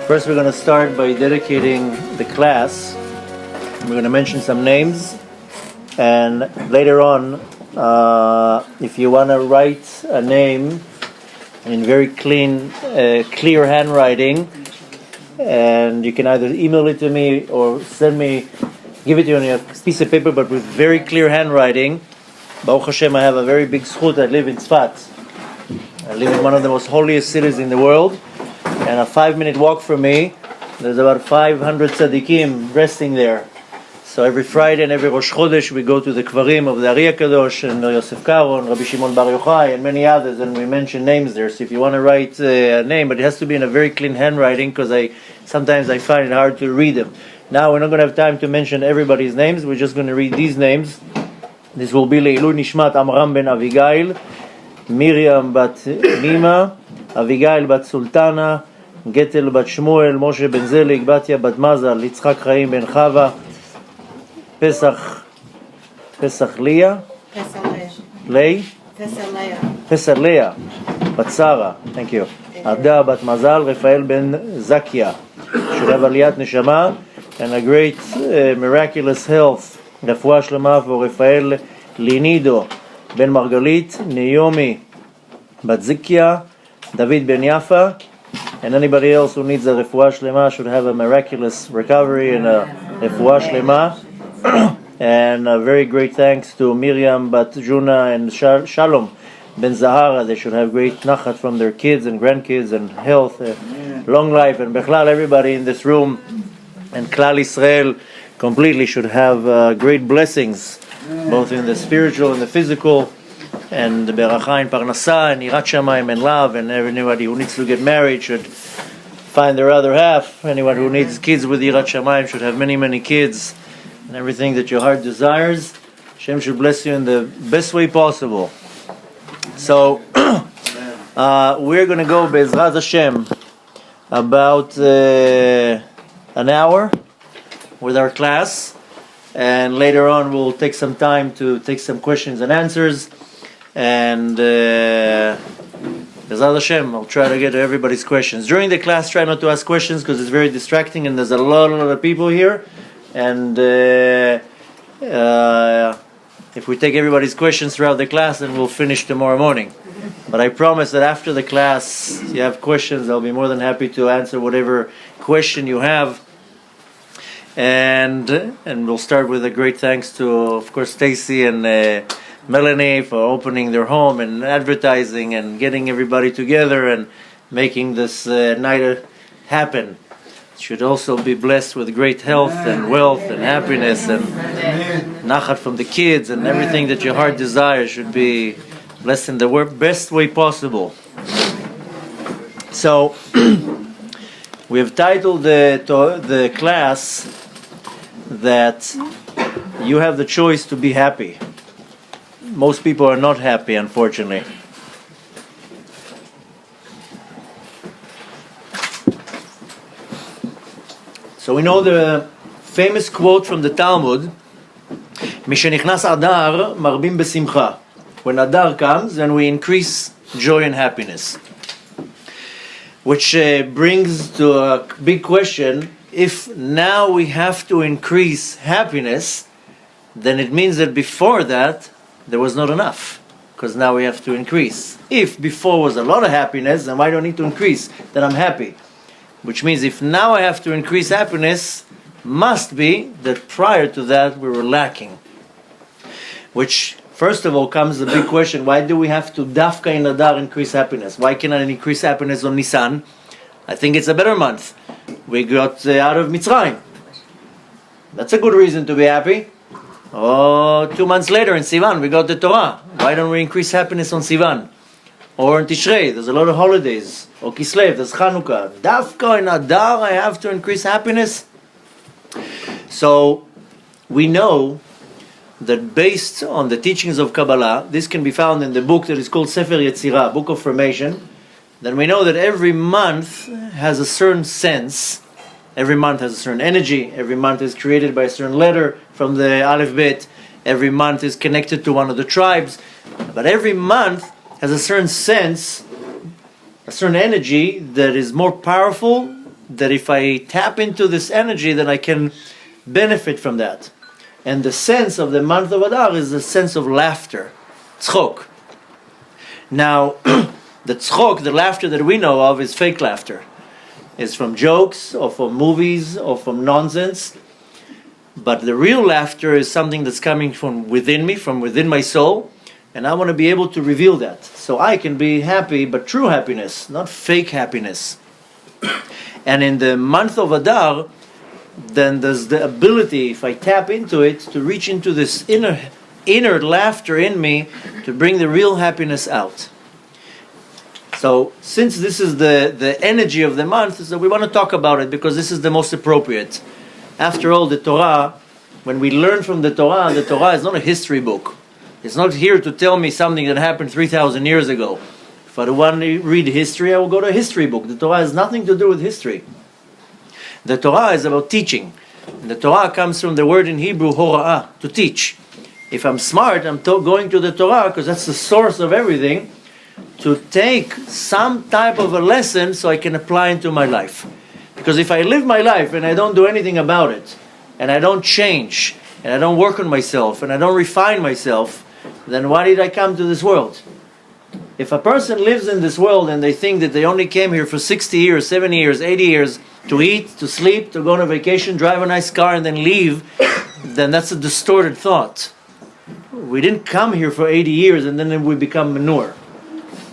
First, we're going to start by dedicating the class. We're going to mention some names, and later on, if you want to write a name in very clear handwriting, and you can either email it to me or give it to you on a piece of paper, but with very clear handwriting. Baruch Hashem, I have a very big zchut. I live in Tzfat. I live in one of the most holiest cities in the world, and a 5-minute walk from me, there's about 500 tzaddikim resting there. So every Friday and every Rosh Chodesh we go to the Kvarim of the Ari Kadosh and Yosef Karo and Rabbi Shimon Bar Yochai and many others, and we mention names there. So if you want to write a name, but it has to be in a very clean handwriting, because sometimes I find it hard to read them. Now we're not going to have time to mention everybody's names. We're just going to read these names. This will be Le'ilu Nishmat Amram ben Avigail, Miriam bat Nima, Avigail bat Sultana, Getel bat Shmuel, Moshe ben Zelig, Batya bat Mazal, Yitzchak Chaim ben Chava, Pesach Leah, Pesach Leah, bat Sarah, thank you. Ada bat Mazal, Rafael ben Zakia, should have Aliyat Neshama and a great miraculous health. Refuah Shlema for Rafael Linido ben Margalit, Naomi bat Zikia, David ben Yafa, and anybody else who needs a Refuah Shlema should have a miraculous recovery and a Refuah Shlema. And a very great thanks to Miriam bat Juna and Shalom ben Zahara. They should have great nachat from their kids and grandkids and health, long life, and Bechlal, everybody in this room and Klal Israel completely should have great blessings, both in the spiritual and the physical, and the beracha and parnasa and yirat shamayim and love, and anybody who needs to get married should find their other half. Anyone who needs kids with yirat shamayim should have many, many kids, and everything that your heart desires. Hashem should bless you in the best way possible. So, we're going to go Be'ezrat Hashem about an hour with our class, and later on we'll take some time to take some questions and answers, and Be'ezrat Hashem, I'll try to get to everybody's questions. During the class, try not to ask questions because it's very distracting and there's a lot of people here, and if we take everybody's questions throughout the class, then we'll finish tomorrow morning. But I promise that after the class, if you have questions, I'll be more than happy to answer whatever question you have. And we'll start with a great thanks to, of course, Stacy and Melanie for opening their home and advertising and getting everybody together and making this night happen. Should also be blessed with great health and wealth and happiness and nachat from the kids, and everything that your heart desires should be blessed in the best way possible. So, we have titled the class that you have the choice to be happy. Most people are not happy, unfortunately. So we know the famous quote from the Talmud, Mishenichnas Adar marbim besimcha. When Adar comes, then we increase joy and happiness. Which brings to a big question: if now we have to increase happiness, then it means that before that there was not enough, because now we have to increase. If before was a lot of happiness, then why do I need to increase? Then I'm happy. Which means if now I have to increase happiness, must be that prior to that we were lacking. Which, first of all, comes the big question: why do we have to dafka in Adar increase happiness? Why cannot I increase happiness on Nisan? I think it's a better month. We got out of Mitzrayim. That's a good reason to be happy. Oh, 2 months later in Sivan we got the Torah. Why don't we increase happiness on Sivan? Or in Tishrei, there's a lot of holidays. Or Kislev, there's Chanukah. Dafka in Adar, I have to increase happiness. So, we know that based on the teachings of Kabbalah, this can be found in the book that is called Sefer Yetzirah, Book of Formation, then we know that every month has a certain sense, every month has a certain energy, every month is created by a certain letter from the Aleph Bet, every month is connected to one of the tribes, but every month has a certain sense, a certain energy that is more powerful that if I tap into this energy, then I can benefit from that. And the sense of the month of Adar is the sense of laughter, tzchok. Now, the tzchok, the laughter that we know of, is fake laughter. It's from jokes, or from movies, or from nonsense. But the real laughter is something that's coming from within me, from within my soul. And I want to be able to reveal that. So I can be happy, but true happiness, not fake happiness. And in the month of Adar, then there's the ability, if I tap into it, to reach into this inner laughter in me to bring the real happiness out. So since this is the energy of the month, so we want to talk about it because this is the most appropriate. After all, the Torah, when we learn from the Torah is not a history book. It's not here to tell me something that happened 3,000 years ago. If I want to read history, I will go to a history book. The Torah has nothing to do with history. The Torah is about teaching. And the Torah comes from the word in Hebrew, hora'ah, to teach. If I'm smart, I'm going to the Torah, because that's the source of everything, to take some type of a lesson so I can apply into my life. Because if I live my life and I don't do anything about it, and I don't change, and I don't work on myself, and I don't refine myself, then why did I come to this world? If a person lives in this world and they think that they only came here for 60 years, 70 years, 80 years, to eat, to sleep, to go on a vacation, drive a nice car, and then leave, then that's a distorted thought. We didn't come here for 80 years and then we become manure.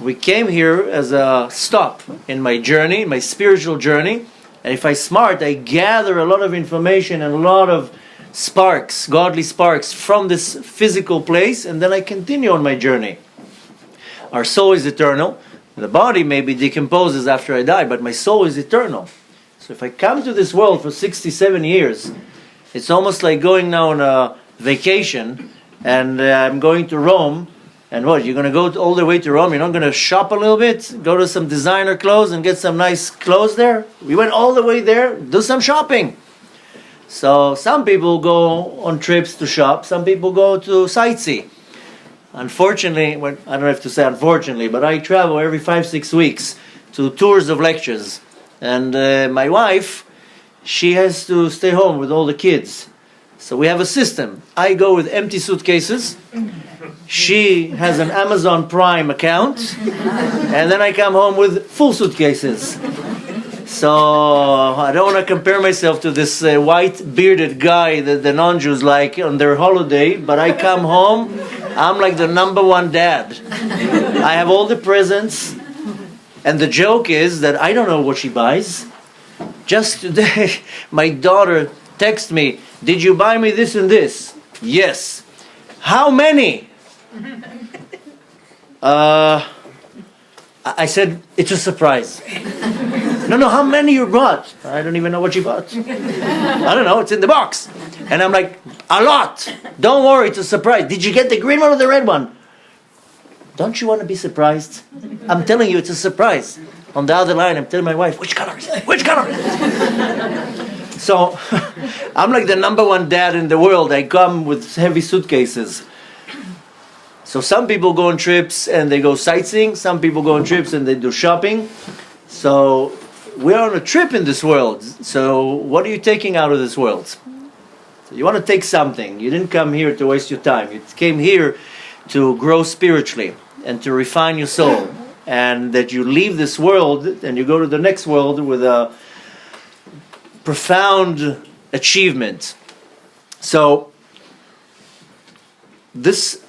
We came here as a stop in my journey, my spiritual journey, and if I'm smart, I gather a lot of information and a lot of sparks, godly sparks, from this physical place, and then I continue on my journey. Our soul is eternal. The body maybe decomposes after I die, but my soul is eternal. So if I come to this world for 67 years, it's almost like going now on a vacation, and I'm going to Rome, and what, you're going to go all the way to Rome, you're not going to shop a little bit, go to some designer clothes and get some nice clothes there? We went all the way there, do some shopping. So some people go on trips to shop, some people go to sightsee. Unfortunately, I don't have to say unfortunately, but I travel every 5-6 weeks to tours of lectures. And my wife, she has to stay home with all the kids. So we have a system. I go with empty suitcases. She has an Amazon Prime account. And then I come home with full suitcases. So I don't want to compare myself to this white bearded guy that the non-Jews like on their holiday, but I come home, I'm like the number one dad. I have all the presents, and the joke is that I don't know what she buys. Just today, my daughter texted me, "Did you buy me this and this?" "Yes." "How many?" I said, "It's a surprise." No, how many you bought?" "I don't even know what you bought." "I don't know, it's in the box." And I'm like, "A lot. Don't worry, it's a surprise. Did you get the green one or the red one?" "Don't you want to be surprised?" "I'm telling you, it's a surprise." On the other line, I'm telling my wife, "Which color is it? Which color?" So, I'm like the number one dad in the world. I come with heavy suitcases. So some people go on trips and they go sightseeing. Some people go on trips and they do shopping. So we're on a trip in this world. So what are you taking out of this world? So you want to take something. You didn't come here to waste your time. You came here to grow spiritually and to refine your soul. And that you leave this world and you go to the next world with a profound achievement. So this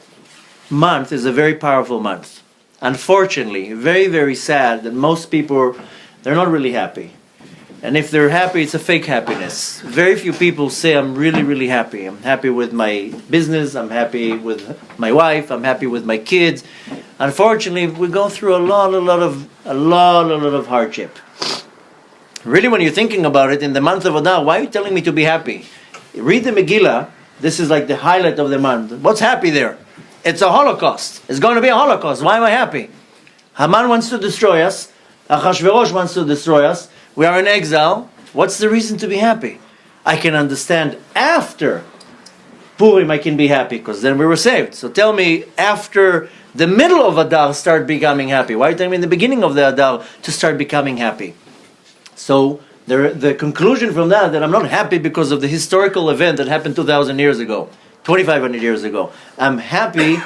month is a very powerful month. Unfortunately, very, very sad that most people, they're not really happy. And if they're happy, it's a fake happiness. Very few people say, "I'm really, really happy. I'm happy with my business. I'm happy with my wife. I'm happy with my kids." Unfortunately, we go through a lot of hardship. Really, when you're thinking about it, in the month of Adar, why are you telling me to be happy? Read the Megillah. This is like the highlight of the month. What's happy there? It's a Holocaust. It's going to be a Holocaust. Why am I happy? Haman wants to destroy us. Achashverosh wants to destroy us. We are in exile. What's the reason to be happy? I can understand after Purim I can be happy, because then we were saved. So tell me, after the middle of Adar start becoming happy. Why are you telling me in the beginning of the Adar to start becoming happy? So The conclusion from that I'm not happy because of the historical event that happened 2,000 years ago, 2,500 years ago. I'm happy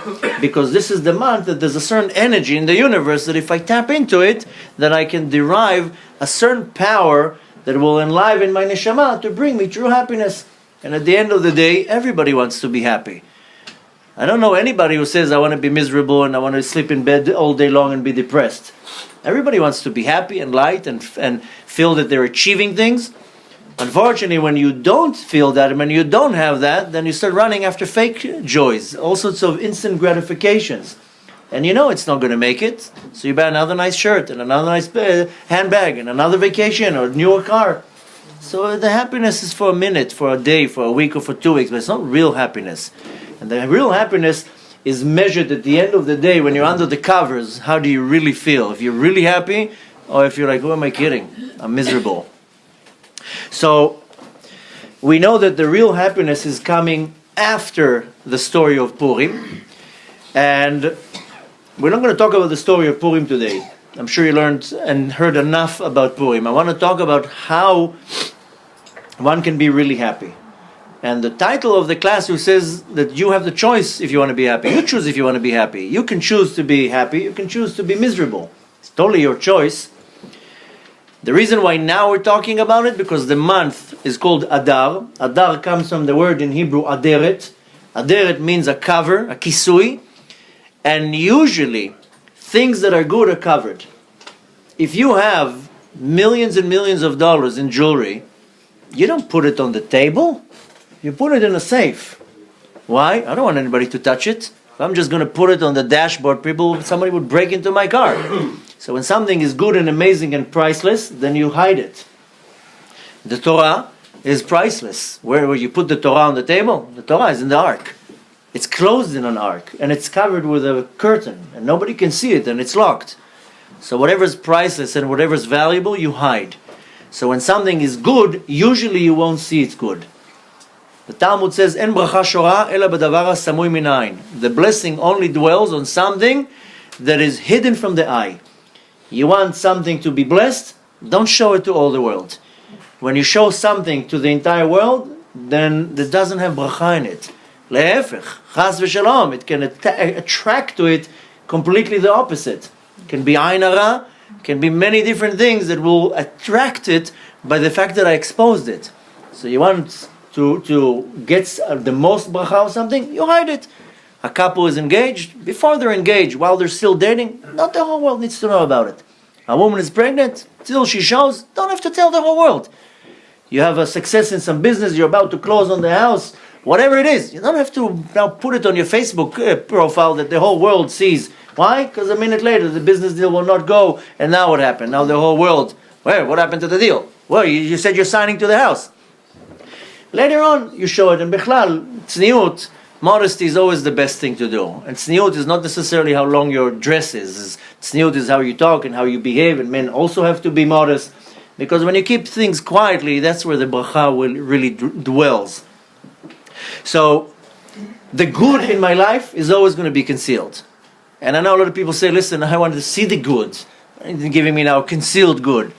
because this is the month that there's a certain energy in the universe that if I tap into it, that I can derive a certain power that will enliven my neshama to bring me true happiness. And at the end of the day, everybody wants to be happy. I don't know anybody who says I want to be miserable and I want to sleep in bed all day long and be depressed. Everybody wants to be happy and light and feel that they're achieving things. Unfortunately, when you don't feel that and when you don't have that, then you start running after fake joys, all sorts of instant gratifications. And you know it's not going to make it, so you buy another nice shirt and another nice handbag and another vacation or a newer car. So the happiness is for a minute, for a day, for a week or for 2 weeks, but it's not real happiness. And the real happiness is measured at the end of the day when you're under the covers. How do you really feel? If you're really happy or if you're like, who am I kidding? I'm miserable. So we know that the real happiness is coming after the story of Purim. And we're not going to talk about the story of Purim today. I'm sure you learned and heard enough about Purim. I want to talk about how one can be really happy. And the title of the class who says that you have the choice if you want to be happy. You choose if you want to be happy. You can choose to be happy. You can choose to be miserable. It's totally your choice. The reason why now we're talking about it, because the month is called Adar. Adar comes from the word in Hebrew, Aderet. Aderet means a cover, a kisui. And usually, things that are good are covered. If you have millions and millions of dollars in jewelry, you don't put it on the table. You put it in a safe. Why? I don't want anybody to touch it. If I'm just going to put it on the dashboard, somebody would break into my car. So when something is good and amazing and priceless, then you hide it. The Torah is priceless. Where you put the Torah on the table? The Torah is in the ark. It's closed in an ark, and it's covered with a curtain, and nobody can see it, and it's locked. So whatever is priceless and whatever is valuable, you hide. So when something is good, usually you won't see it's good. The Talmud says, "En bracha shora ela b'davar hasamui min ayin." The blessing only dwells on something that is hidden from the eye. You want something to be blessed? Don't show it to all the world. When you show something to the entire world, then it doesn't have bracha in it. Le'efech, chas v'shalom. It can attract to it completely the opposite. It can be ayin hara, can be many different things that will attract it by the fact that I exposed it. So you want to get the most bracha of something, you hide it. A couple is engaged, before they're engaged, while they're still dating, not the whole world needs to know about it. A woman is pregnant, till she shows, don't have to tell the whole world. You have a success in some business, you're about to close on the house, whatever it is, you don't have to now put it on your Facebook profile that the whole world sees. Why? Because a minute later the business deal will not go, and now what happened? Now the whole world, what happened to the deal? Well, you said you're signing to the house. Later on, you show it, and bichlal, tzniut, modesty is always the best thing to do. And tzniut is not necessarily how long your dress is. Tzniut is how you talk and how you behave, and men also have to be modest. Because when you keep things quietly, that's where the bracha will really dwells. So, the good in my life is always going to be concealed. And I know a lot of people say, listen, I want to see the good. You're giving me now concealed good.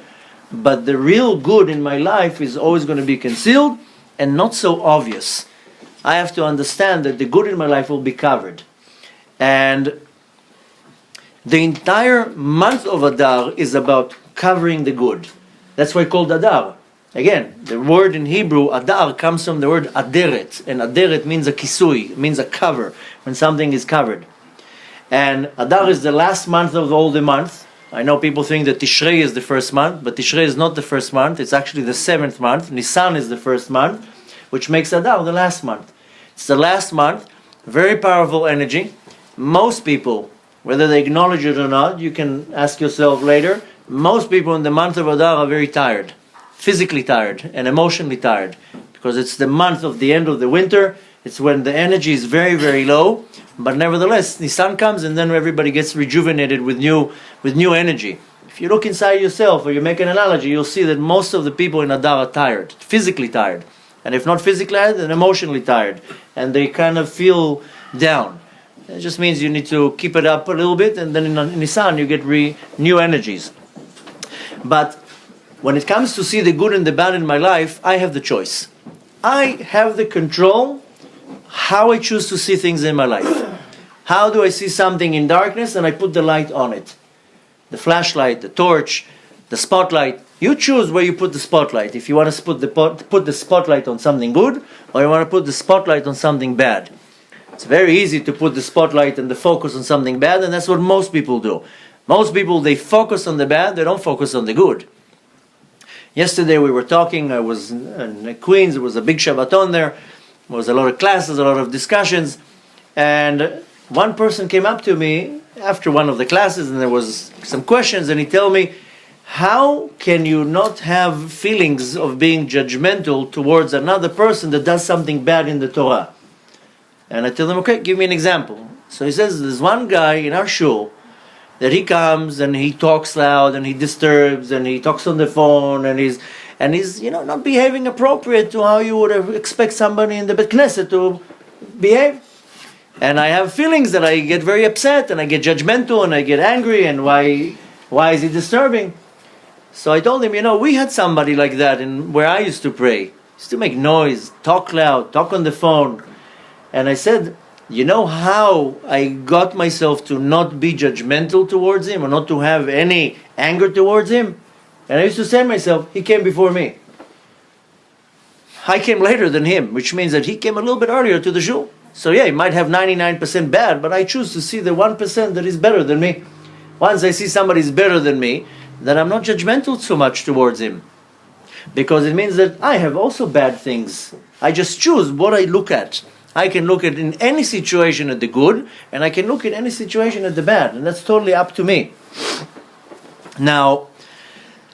But the real good in my life is always going to be concealed and not so obvious. I have to understand that the good in my life will be covered. And the entire month of Adar is about covering the good. That's why it's called Adar. Again, the word in Hebrew, Adar, comes from the word Aderet. And Aderet means a kisui, means a cover, when something is covered. And Adar is the last month of all the months. I know people think that Tishrei is the first month, but Tishrei is not the first month. It's actually the 7th month. Nisan is the first month, which makes Adar the last month. It's the last month, very powerful energy. Most people, whether they acknowledge it or not, you can ask yourself later, most people in the month of Adar are very tired, physically tired and emotionally tired, because it's the month of the end of the winter. It's when the energy is very, very low, but nevertheless, Nisan comes and then everybody gets rejuvenated with new energy. If you look inside yourself or you make an analogy, you'll see that most of the people in Adar are tired, physically tired. And if not physically tired, then emotionally tired. And they kind of feel down. It just means you need to keep it up a little bit, and then in Nisan you get new energies. But when it comes to see the good and the bad in my life, I have the choice. I have the control how I choose to see things in my life. How do I see something in darkness and I put the light on it? The flashlight, the torch, the spotlight. You choose where you put the spotlight. If you want to put the spotlight on something good, or you want to put the spotlight on something bad. It's very easy to put the spotlight and the focus on something bad, and that's what most people do. Most people, they focus on the bad, they don't focus on the good. Yesterday we were talking, I was in Queens, there was a big Shabbaton there, there was a lot of classes, a lot of discussions, and one person came up to me after one of the classes, and there was some questions, and he told me, how can you not have feelings of being judgmental towards another person that does something bad in the Torah? And I tell him, okay, give me an example. So he says, there's one guy in our shul that he comes and he talks loud and he disturbs and he talks on the phone and he's not behaving appropriate to how you would expect somebody in the Bet Knesset to behave. And I have feelings that I get very upset and I get judgmental and I get angry, and why is he disturbing? So I told him, we had somebody like that where I used to pray. He used to make noise, talk loud, talk on the phone. And I said, you know how I got myself to not be judgmental towards him or not to have any anger towards him? And I used to say to myself, he came before me. I came later than him, which means that he came a little bit earlier to the shul. So yeah, he might have 99% bad, but I choose to see the 1% that is better than me. Once I see somebody's better than me, then I'm not judgmental so much towards him. Because it means that I have also bad things. I just choose what I look at. I can look at in any situation at the good, and I can look at any situation at the bad, and that's totally up to me. Now,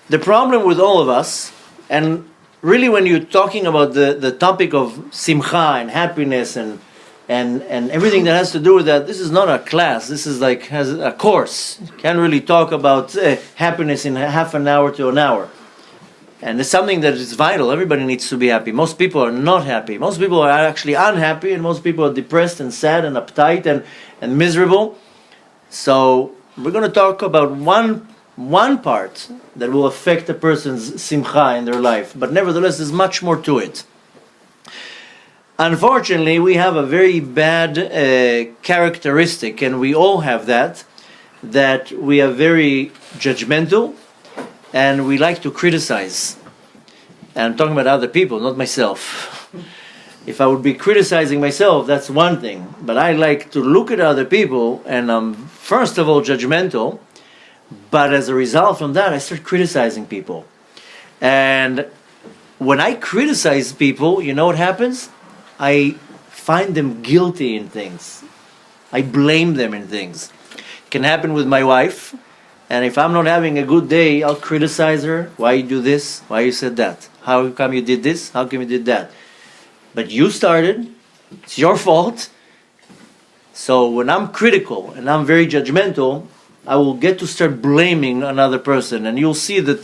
the problem with all of us, and really when you're talking about the topic of simcha and happiness and everything that has to do with that, this is not a class, this is like has a course. You can't really talk about happiness in half an hour to an hour. And it's something that is vital. Everybody needs to be happy. Most people are not happy. Most people are actually unhappy, and most people are depressed and sad and uptight and miserable. So we're going to talk about one part that will affect a person's simcha in their life. But nevertheless, there's much more to it. Unfortunately, we have a very bad characteristic, and we all have that we are very judgmental, and we like to criticize. And I'm talking about other people, not myself. If I would be criticizing myself, that's one thing. But I like to look at other people, and I'm first of all judgmental, but as a result from that, I start criticizing people. And when I criticize people, you know what happens? I find them guilty in things. I blame them in things. It can happen with my wife. And if I'm not having a good day, I'll criticize her. Why you do this? Why you said that? How come you did this? How come you did that? But you started. It's your fault. So when I'm critical and I'm very judgmental, I will get to start blaming another person. And you'll see that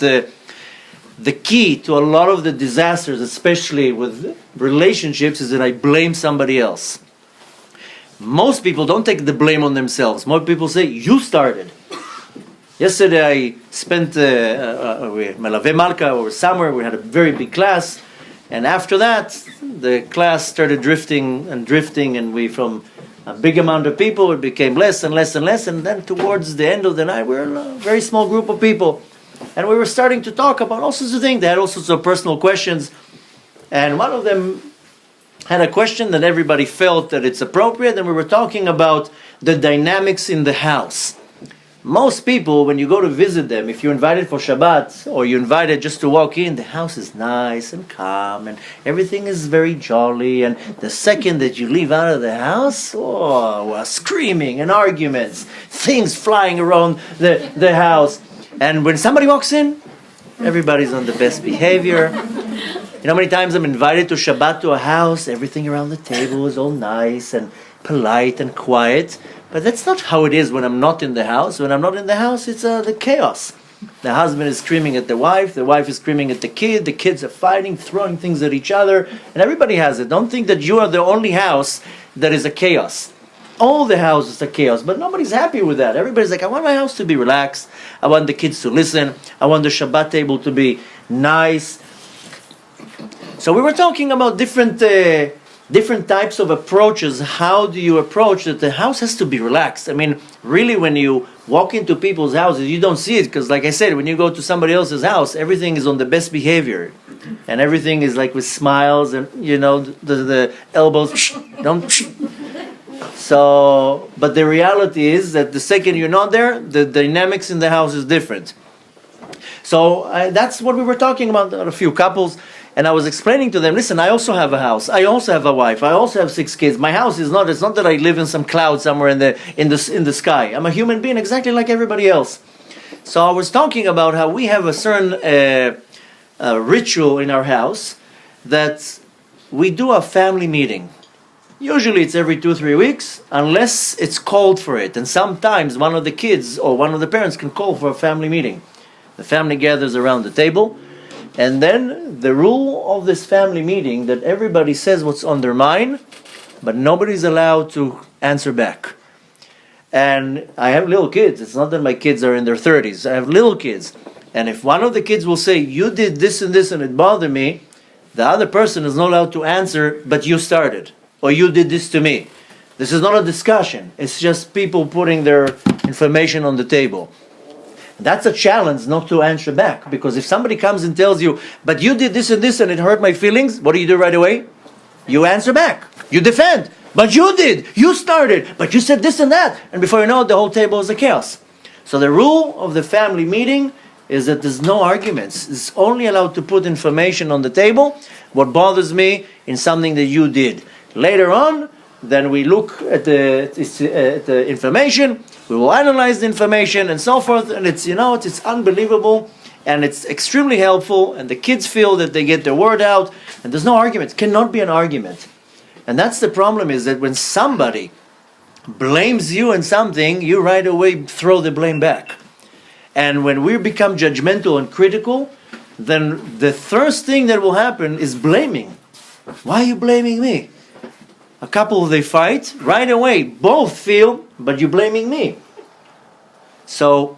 the key to a lot of the disasters, especially with relationships, is that I blame somebody else. Most people don't take the blame on themselves. Most people say, you started. Yesterday I spent with Melave Malka or somewhere. We had a very big class, and after that the class started drifting, and we, from a big amount of people, it became less and less and less, and then towards the end of the night we were a very small group of people, and we were starting to talk about all sorts of things. They had all sorts of personal questions, and one of them had a question that everybody felt that it's appropriate, and we were talking about the dynamics in the house. Most people, when you go to visit them, if you're invited for Shabbat or you're invited just to walk in, the house is nice and calm and everything is very jolly. And the second that you leave out of the house, screaming and arguments, things flying around the house. And when somebody walks in, everybody's on the best behavior. You know how many times I'm invited to Shabbat to a house, everything around the table is all nice and polite and quiet. But that's not how it is when I'm not in the house. When I'm not in the house, it's the chaos. The husband is screaming at the wife is screaming at the kids are fighting, throwing things at each other, and everybody has it. Don't think that you are the only house that is a chaos. All the houses are chaos, but nobody's happy with that. Everybody's like, I want my house to be relaxed. I want the kids to listen. I want the Shabbat table to be nice. So we were talking about different types of approaches. How do you approach that the house has to be relaxed? I mean, really, when you walk into people's houses, you don't see it because, like I said, when you go to somebody else's house, everything is on the best behavior. And everything is like with smiles and, the elbows, don't. So, but the reality is that the second you're not there, the dynamics in the house is different. So that's what we were talking about, a few couples. And I was explaining to them, listen, I also have a house. I also have a wife. I also have 6 kids. My house is not, it's not that I live in some cloud somewhere in the sky. I'm a human being exactly like everybody else. So I was talking about how we have a certain ritual in our house that we do a family meeting. Usually it's every 2-3 weeks, unless it's called for it. And sometimes one of the kids or one of the parents can call for a family meeting. The family gathers around the table. And then the rule of this family meeting that everybody says what's on their mind, but nobody's allowed to answer back. And I have little kids. It's not that my kids are in their 30s. I have little kids. And if one of the kids will say, you did this and this and it bothered me, the other person is not allowed to answer, but you started. Or you did this to me. This is not a discussion. It's just people putting their information on the table. That's a challenge not to answer back. Because if somebody comes and tells you, but you did this and this and it hurt my feelings, what do right away? You answer back. You defend. But you did. You started. But you said this and that. And before you know it, the whole table is a chaos. So the rule of the family meeting is that there's no arguments. It's only allowed to put information on the table. What bothers me in something that you did. Later on, then we look at the information, we will analyze the information and so forth, and it's unbelievable, and it's extremely helpful, and the kids feel that they get their word out, and there's no argument. It cannot be an argument. And that's the problem, is that when somebody blames you in something, you right away throw the blame back. And when we become judgmental and critical, then the first thing that will happen is blaming. Why are you blaming me? A couple, they fight, right away, both feel, but you're blaming me. So,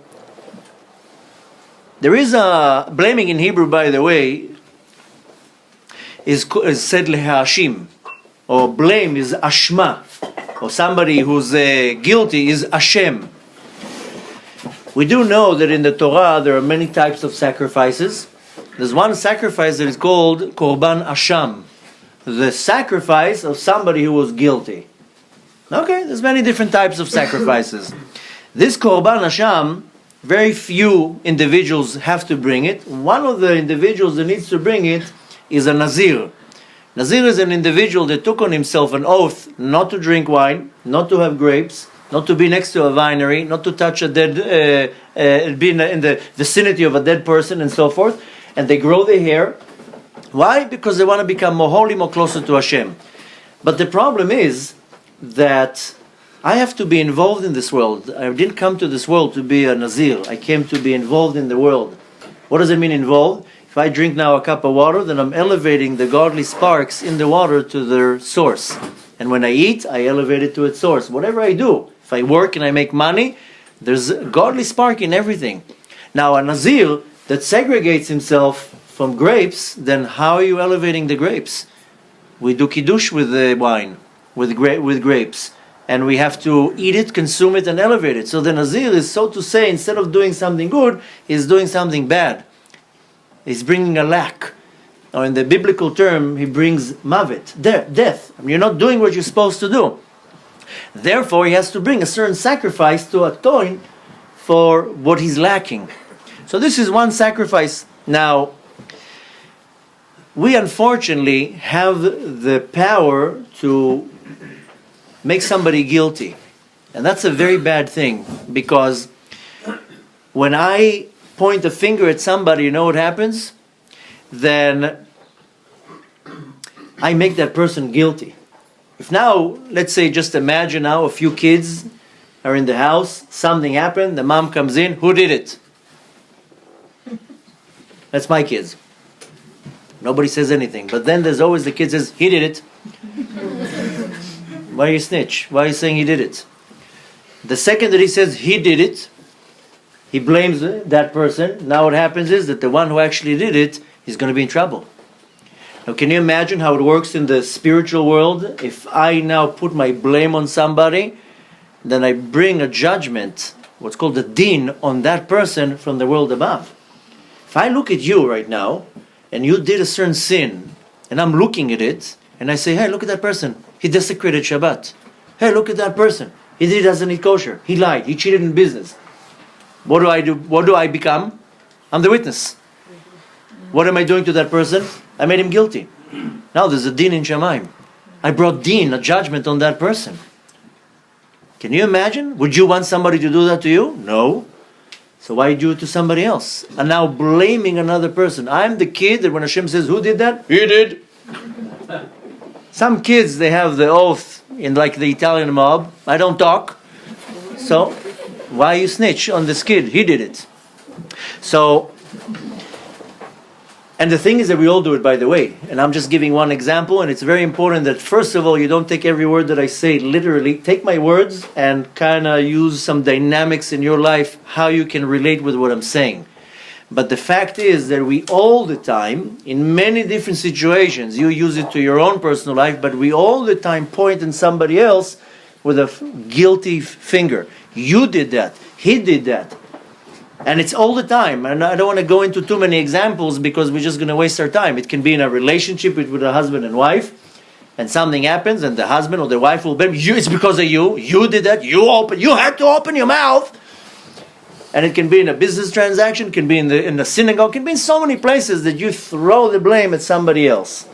there is a, blaming in Hebrew, by the way, is said lehashim, or blame is ashma, or somebody who's guilty is ashem. We do know that in the Torah there are many types of sacrifices. There's one sacrifice that is called korban asham, the sacrifice of somebody who was guilty. Okay, there's many different types of sacrifices. This korban asham, very few individuals have to bring it. One of the individuals that needs to bring it is a Nazir. Nazir is an individual that took on himself an oath not to drink wine, not to have grapes, not to be next to a vinery, not to touch a dead, be in the vicinity of a dead person and so forth. And they grow their hair. Why? Because they want to become more holy, more closer to Hashem. But the problem is that I have to be involved in this world. I didn't come to this world to be a Nazir. I came to be involved in the world. What does it mean involved? If I drink now a cup of water, then I'm elevating the godly sparks in the water to their source. And when I eat, I elevate it to its source. Whatever I do, if I work and I make money, there's a godly spark in everything. Now a Nazir that segregates himself from grapes, then how are you elevating the grapes? We do kiddush with the wine, with grapes. And we have to eat it, consume it, and elevate it. So the Nazir is, so to say, instead of doing something good, he's doing something bad. He's bringing a lack. Or in the biblical term, he brings mavet, death. I mean, you're not doing what you're supposed to do. Therefore, he has to bring a certain sacrifice to atone for what he's lacking. So this is one sacrifice. Now, we unfortunately have the power to make somebody guilty. And that's a very bad thing, because when I point a finger at somebody, you know what happens? Then I make that person guilty. If now, let's say, just imagine now a few kids are in the house, something happened, the mom comes in, who did it? That's my kids. Nobody says anything. But then there's always the kid says, he did it. Why are you snitch? Why are you saying he did it? The second that he says he did it, he blames that person. Now what happens is that the one who actually did it is going to be in trouble. Now can you imagine how it works in the spiritual world? If I now put my blame on somebody, then I bring a judgment, what's called the din, on that person from the world above. If I look at you right now, and you did a certain sin, and I'm looking at it, and I say, hey, look at that person. He desecrated Shabbat. Hey, look at that person. He doesn't eat kosher. He lied. He cheated in business. What do I do? What do I become? I'm the witness. What am I doing to that person? I made him guilty. Now there's a din in Shamayim. I brought din, a judgment on that person. Can you imagine? Would you want somebody to do that to you? No. So why do it to somebody else? And now blaming another person. I'm the kid that when Hashem says, who did that? He did. Some kids, they have the oath in like the Italian mob. I don't talk. So why you snitch on this kid? He did it. So, and the thing is that we all do it, by the way. And I'm just giving one example, and it's very important that first of all, you don't take every word that I say literally. Take my words and kind of use some dynamics in your life, how you can relate with what I'm saying. But the fact is that we all the time, in many different situations, you use it to your own personal life, but we all the time point at somebody else with a guilty finger. You did that. He did that. And it's all the time. And I don't want to go into too many examples because we're just going to waste our time. It can be in a relationship with a husband and wife, and something happens, and the husband or the wife will blame you. It's because of you. You did that. You had to open your mouth. And it can be in a business transaction, it can be in the synagogue, it can be in so many places that you throw the blame at somebody else.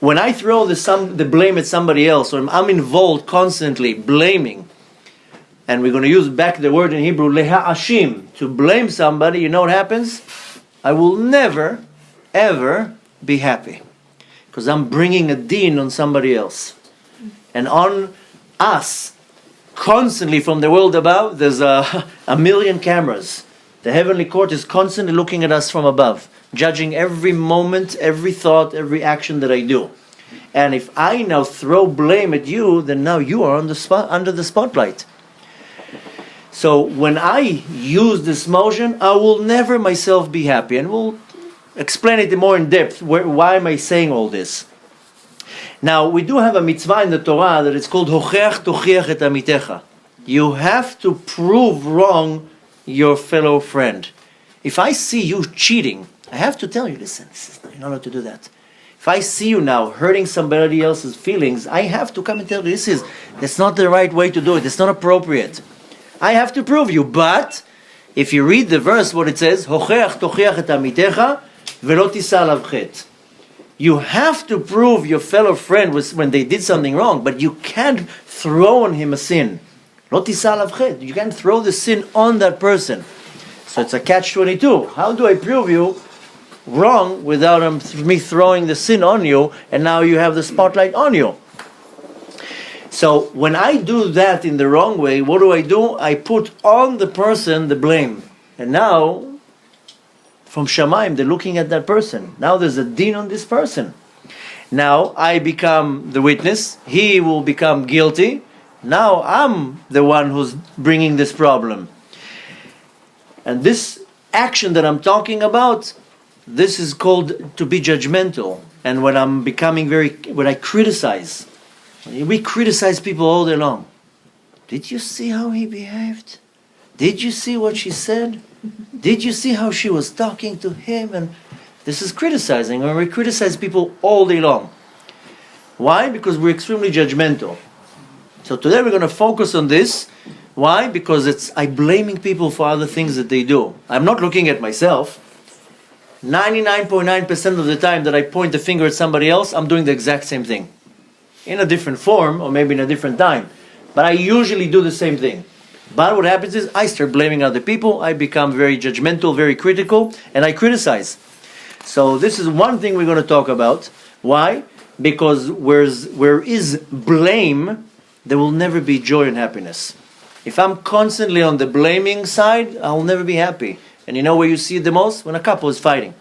When I throw the blame at somebody else, or I'm involved constantly blaming, and we're going to use back the word in Hebrew, leha'ashim, to blame somebody, you know what happens? I will never, ever be happy. Because I'm bringing a din on somebody else. And on us, constantly from the world above, there's a million cameras. The heavenly court is constantly looking at us from above, judging every moment, every thought, every action that I do. And if I now throw blame at you, then now you are on the under the spotlight. So when I use this motion, I will never myself be happy. And we'll explain it more in depth. Why am I saying all this? Now, we do have a mitzvah in the Torah that it's called Hocheach Tochiach et Amitecha. You have to prove wrong your fellow friend. If I see you cheating, I have to tell you, listen, you're not allowed to do that. If I see you now hurting somebody else's feelings, I have to come and tell you, that's not the right way to do it. It's not appropriate. I have to prove you. But if you read the verse, what it says, Hocheach Tochiach et Amitecha velo tisa alav chet. You have to prove your fellow friend when they did something wrong, but you can't throw on him a sin. Lo tisa alav chet. You can't throw the sin on that person. So it's a catch-22. How do I prove you wrong without me throwing the sin on you, and now you have the spotlight on you? So when I do that in the wrong way, what do? I put on the person the blame. And now, from Shamayim, they're looking at that person. Now there's a din on this person. Now I become the witness. He will become guilty. Now I'm the one who's bringing this problem. And this action that I'm talking about, this is called to be judgmental. And when I'm becoming when I criticize, we criticize people all day long. Did you see how he behaved? Did you see what she said? Did you see how she was talking to him? And this is criticizing, when we criticize people all day long. Why? Because we're extremely judgmental. So today we're going to focus on this. Why? Because I'm blaming people for other things that they do. I'm not looking at myself. 99.9% of the time that I point the finger at somebody else, I'm doing the exact same thing. In a different form, or maybe in a different time. But I usually do the same thing. But what happens is, I start blaming other people, I become very judgmental, very critical, and I criticize. So this is one thing we're going to talk about. Why? Because where is blame, there will never be joy and happiness. If I'm constantly on the blaming side, I will never be happy. And you know where you see it the most? When a couple is fighting.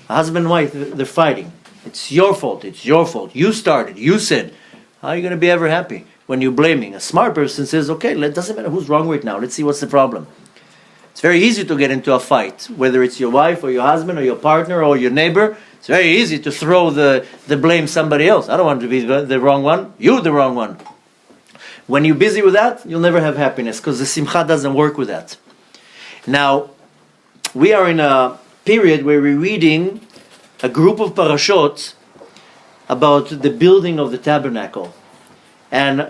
A husband and wife, they're fighting. It's your fault. It's your fault. You started. You said. How are you going to be ever happy when you're blaming? A smart person says, okay, it doesn't matter who's wrong right now. Let's see what's the problem. It's very easy to get into a fight, whether it's your wife or your husband or your partner or your neighbor. It's very easy to throw the blame somebody else. I don't want to be the wrong one. You're the wrong one. When you're busy with that, you'll never have happiness, because the simcha doesn't work with that. Now, we are in a period where we're reading a group of parashot about the building of the tabernacle. And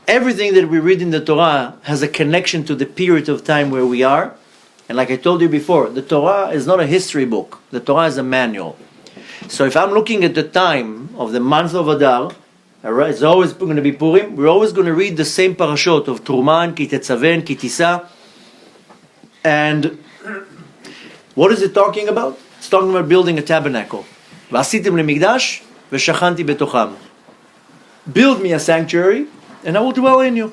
everything that we read in the Torah has a connection to the period of time where we are. And like I told you before, the Torah is not a history book. The Torah is a manual. So if I'm looking at the time of the month of Adar, it's always going to be Purim, we're always going to read the same parashot of Truma and Ki Tetzaveh and Ki Tisa. And what is it talking about? It's talking about building a tabernacle. V'asitim lemikdash v'shachanti betocham. Build me a sanctuary, and I will dwell in you.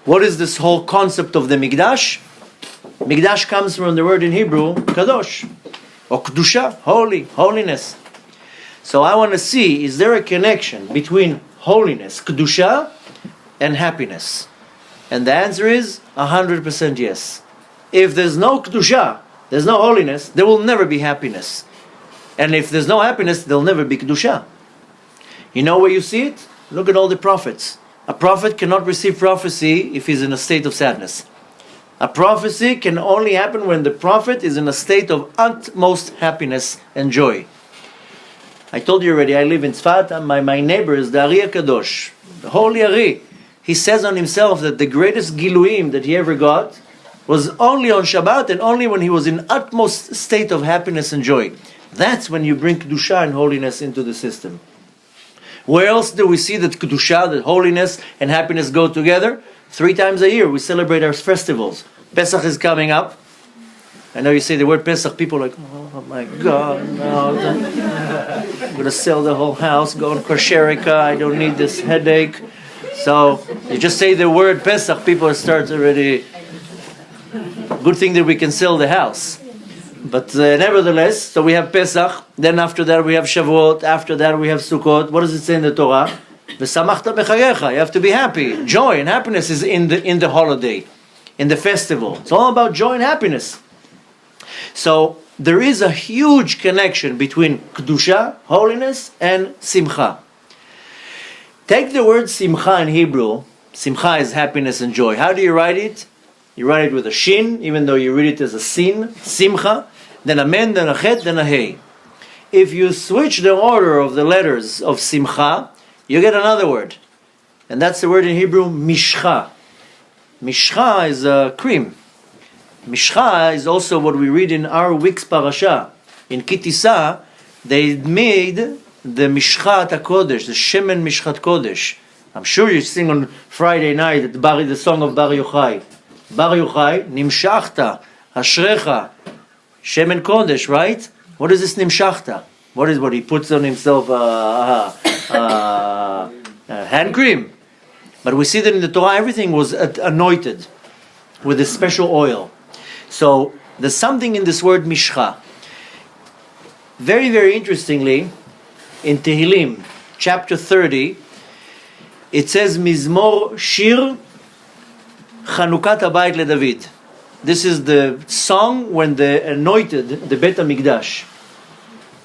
What is this whole concept of the mikdash? Mikdash comes from the word in Hebrew, kadosh, or kedusha, holy, holiness. So I want to see, is there a connection between holiness, kedusha, and happiness? And the answer is 100% yes. If there's no kedusha, there's no holiness, there will never be happiness. And if there's no happiness, there'll never be kedusha. You know where you see it? Look at all the prophets. A prophet cannot receive prophecy if he's in a state of sadness. A prophecy can only happen when the prophet is in a state of utmost happiness and joy. I told you already, I live in Tzfat, and my neighbor is the Ari HaKadosh, the Holy Ari. He says on himself that the greatest giluim that he ever got was only on Shabbat and only when he was in utmost state of happiness and joy. That's when you bring Kedusha and holiness into the system. Where else do we see that Kedusha, that holiness and happiness go together? 3 times a year we celebrate our festivals. Pesach is coming up. I know you say the word Pesach, people are like, oh my God, no, I'm going to sell the whole house, go on Kosherika, I don't need this headache. So you just say the word Pesach, people start already. Good thing that we can sell the house. But nevertheless, so we have Pesach, then after that we have Shavuot, after that we have Sukkot. What does it say in the Torah? V'samachta b'chayecha. You have to be happy. Joy and happiness is in the holiday, in the festival. It's all about joy and happiness. So there is a huge connection between Kedusha, holiness, and Simcha. Take the word Simcha in Hebrew. Simcha is happiness and joy. How do you write it? You write it with a shin, even though you read it as a sin, Simcha, then a men, then a chet, then a hey. If you switch the order of the letters of Simcha, you get another word. And that's the word in Hebrew, Mishcha. Mishcha is a cream. Mishcha is also what we read in our week's parasha. In Ki Tisa, they made the Mishchat HaKodesh, the Shemen Mishchat Kodesh. I'm sure you sing on Friday night at the song of Bar Yochai. Bar Yochai, Nimshachta, Ashrecha, Shemen Kodesh, right? What is this Nimshachta? What is what he puts on himself? Hand cream. But we see that in the Torah, everything was anointed with a special oil. So there's something in this word Mishcha. Very, very interestingly, in Tehillim, chapter 30, it says Mizmor Shir Chanukat Habayit LeDavid. This is the song when they anointed the Bet HaMikdash.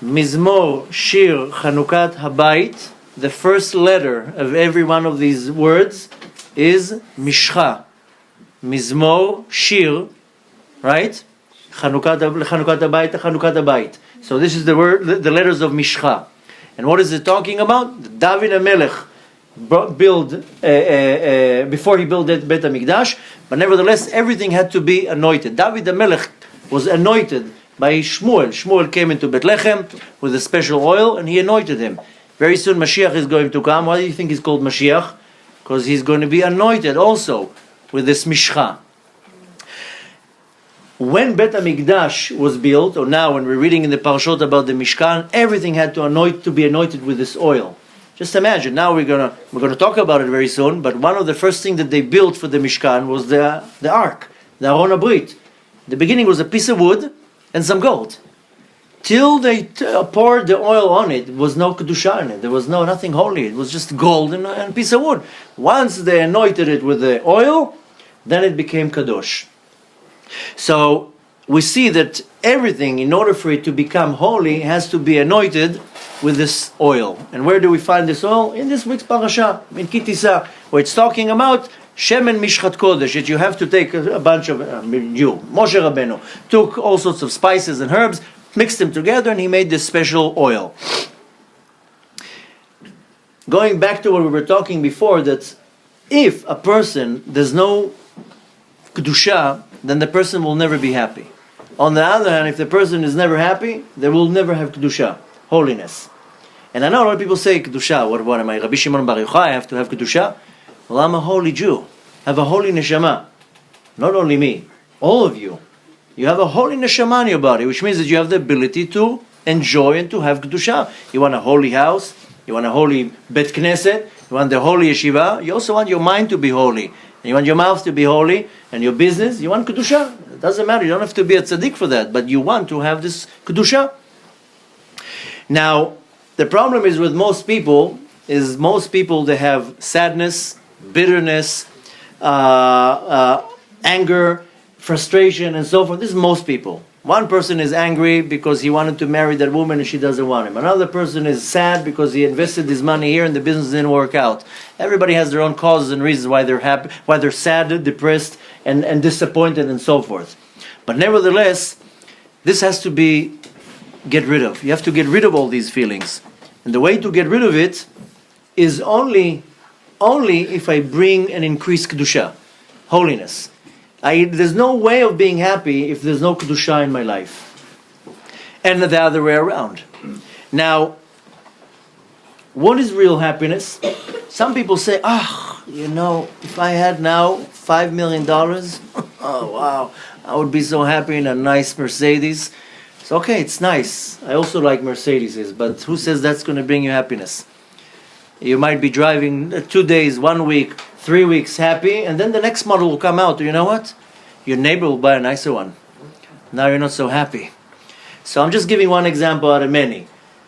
Mizmor Shir Chanukat Habayit. The first letter of every one of these words is Mishcha. Mizmor Shir, right? Chanukat Habayit. So this is the word, the letters of Mishcha. And what is it talking about? David HaMelech build before he built that Bet HaMikdash, but nevertheless everything had to be anointed. David HaMelech was anointed by Shmuel. Shmuel came into Bethlehem with a special oil and he anointed him. Very soon Mashiach is going to come. Why do you think he's called Mashiach? Because he's going to be anointed also with this Mishcha. When Bet HaMikdash was built, or now when we're reading in the parashot about the Mishkan, everything had to be anointed with this oil. Just imagine. Now we're gonna talk about it very soon. But one of the first things that they built for the Mishkan was the ark, the Aron HaBrit. The beginning was a piece of wood and some gold. Till they poured the oil on it, there was no kedusha in it. There was nothing holy. It was just gold and a piece of wood. Once they anointed it with the oil, then it became kadosh. So we see that everything, in order for it to become holy, has to be anointed with this oil. And where do we find this oil? In this week's parasha, in Kitisa, where it's talking about Shemen Mishchat Kodesh, that you have to take a bunch of, Moshe Rabbeinu, took all sorts of spices and herbs, mixed them together, and he made this special oil. Going back to what we were talking before, that if a person, there's no Kedusha, then the person will never be happy. On the other hand, if the person is never happy, they will never have Kedusha, holiness. And I know a lot of people say, Kedusha, what am I, Rabbi Shimon Bar Yochai, I have to have Kedusha? Well, I'm a holy Jew. I have a holy neshama. Not only me, all of you. You have a holy neshama in your body, which means that you have the ability to enjoy and to have Kedusha. You want a holy house, you want a holy Bet Knesset, you want the holy yeshiva, you also want your mind to be holy. And you want your mouth to be holy, and your business, you want Kedusha. It doesn't matter, you don't have to be a tzaddik for that, but you want to have this Kedusha. Now, the problem is with most people, they have sadness, bitterness, anger, frustration, and so forth. This is most people. One person is angry because he wanted to marry that woman and she doesn't want him. Another person is sad because he invested his money here and the business didn't work out. Everybody has their own causes and reasons why they're happy, why they're sad, depressed, and disappointed, and so forth. But nevertheless, this has to be get rid of. You have to get rid of all these feelings. And the way to get rid of it is only if I bring an increased Kedusha, holiness. There's no way of being happy if there's no Kedusha in my life. And the other way around. Now, what is real happiness? Some people say, if I had now $5 million, oh wow, I would be so happy in a nice Mercedes. It's okay, it's nice. I also like Mercedeses, but who says that's going to bring you happiness? You might be driving 2 days, 1 week, 3 weeks happy, and then the next model will come out. You know what? Your neighbor will buy a nicer one. Now you're not so happy. So I'm just giving one example out of many.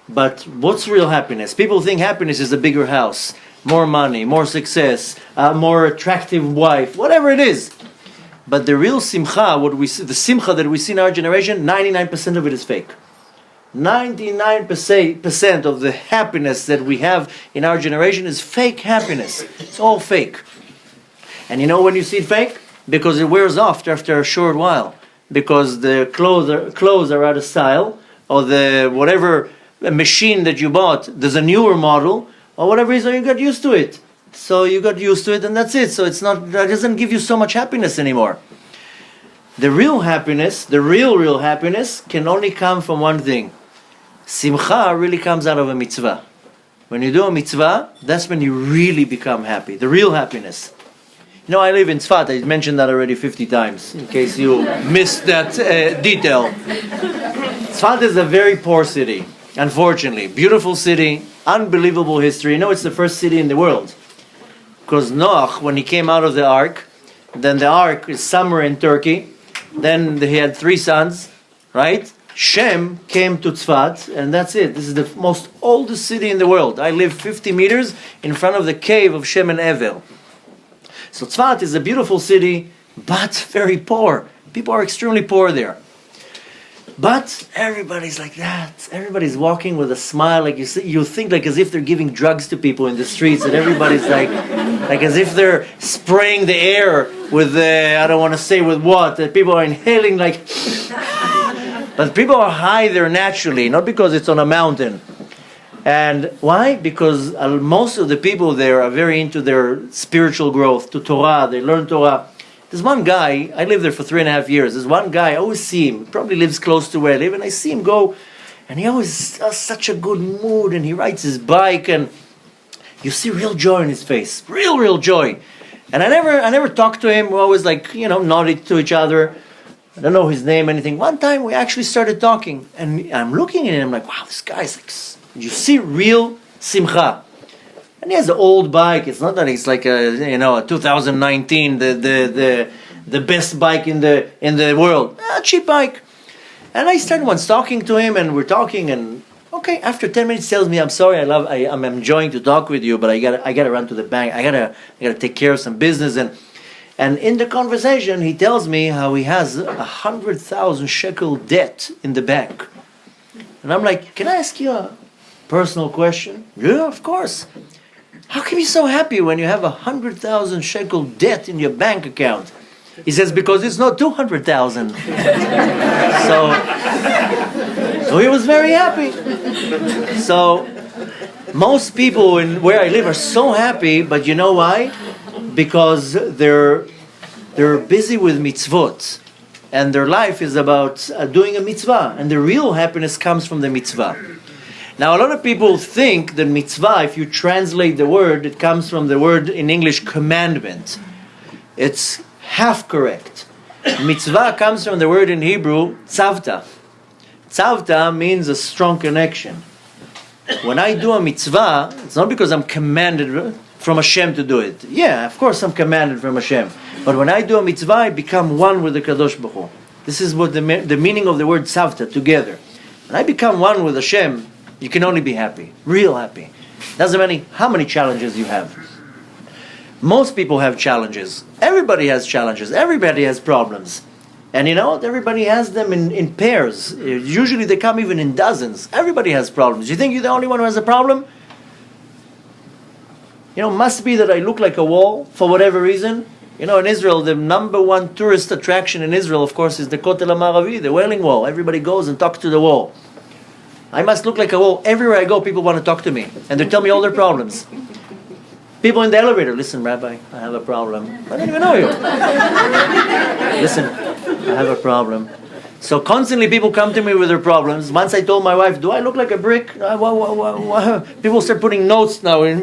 But what's real happiness? People think happiness is a bigger house, more money, more success, a more attractive wife, whatever it is. But the real simcha, the simcha that we see in our generation, 99% of it is fake. 99% of the happiness that we have in our generation is fake happiness. It's all fake. And you know when you see it fake? Because it wears off after a short while. Because the clothes are out of style, or the whatever machine that you bought, there's a newer model, or whatever reason you got used to it. So you got used to it and that's it. So it doesn't give you so much happiness anymore. The real happiness, the real happiness can only come from one thing. Simcha really comes out of a mitzvah. When you do a mitzvah, that's when you really become happy. The real happiness. You know, I live in Tzfat. I mentioned that already 50 times, in case you missed that detail. Tzfat is a very poor city, unfortunately. Beautiful city, unbelievable history. You know, it's the first city in the world. Because Noach, when he came out of the ark, then the ark is somewhere in Turkey. Then he had 3 sons, right? Shem came to Tzfat, and that's it. This is the most oldest city in the world. I live 50 meters in front of the cave of Shem and Evel. So Tzfat is a beautiful city, but very poor. People are extremely poor there. But everybody's like that. Everybody's walking with a smile, like you think like as if they're giving drugs to people in the streets, and everybody's like as if they're spraying the air with I don't want to say with what, that people are inhaling like. But people are high there naturally, not because it's on a mountain. And why? Because most of the people there are very into their spiritual growth, to Torah. They learn Torah. There's one guy, I lived there for 3.5 years. There's one guy, I always see him, probably lives close to where I live, and I see him go, and he always has such a good mood, and he rides his bike, and you see real joy in his face. Real joy. And I never talked to him. We always nodded to each other. I don't know his name, anything. One time we actually started talking, and I'm looking at him like, wow, this guy's like, you see real simcha. And he has an old bike. It's not that it's like a 2019, the best bike in the world. A cheap bike. And I started once talking to him, and we're talking, and okay, after 10 minutes, he tells me, I'm sorry, I'm enjoying to talk with you, but I gotta run to the bank. I gotta take care of some business, And in the conversation, he tells me how he has 100,000 shekel debt in the bank. And I'm like, can I ask you a personal question? Yeah, of course. How can you be so happy when you have 100,000 shekel debt in your bank account? He says, because it's not 200,000. So he was very happy. So most people in where I live are so happy, but you know why? Because they're busy with mitzvot. And their life is about doing a mitzvah. And the real happiness comes from the mitzvah. Now, a lot of people think that mitzvah, if you translate the word, it comes from the word in English, commandment. It's half correct. Mitzvah comes from the word in Hebrew, tzavta. Tzavta means a strong connection. When I do a mitzvah, it's not because I'm commanded from Hashem to do it. Yeah, of course I'm commanded from Hashem. But when I do a mitzvah, I become one with the Kadosh Baruch Hu. This is what the meaning of the word tzavta, together. When I become one with Hashem, you can only be happy, real happy. Doesn't matter how many challenges you have. Most people have challenges. Everybody has challenges. Everybody has problems. And you know what? Everybody has them in pairs. Usually they come even in dozens. Everybody has problems. You think you're the only one who has a problem? You know, must be that I look like a wall for whatever reason. You know, in Israel, the number one tourist attraction in Israel, of course, is the Kotel HaMaravi, the Wailing Wall. Everybody goes and talks to the wall. I must look like a wall. Everywhere I go, people want to talk to me. And they tell me all their problems. People in the elevator, listen, Rabbi, I have a problem. I don't even know you. Listen, I have a problem. So constantly people come to me with their problems. Once I told my wife, do I look like a brick? People start putting notes now in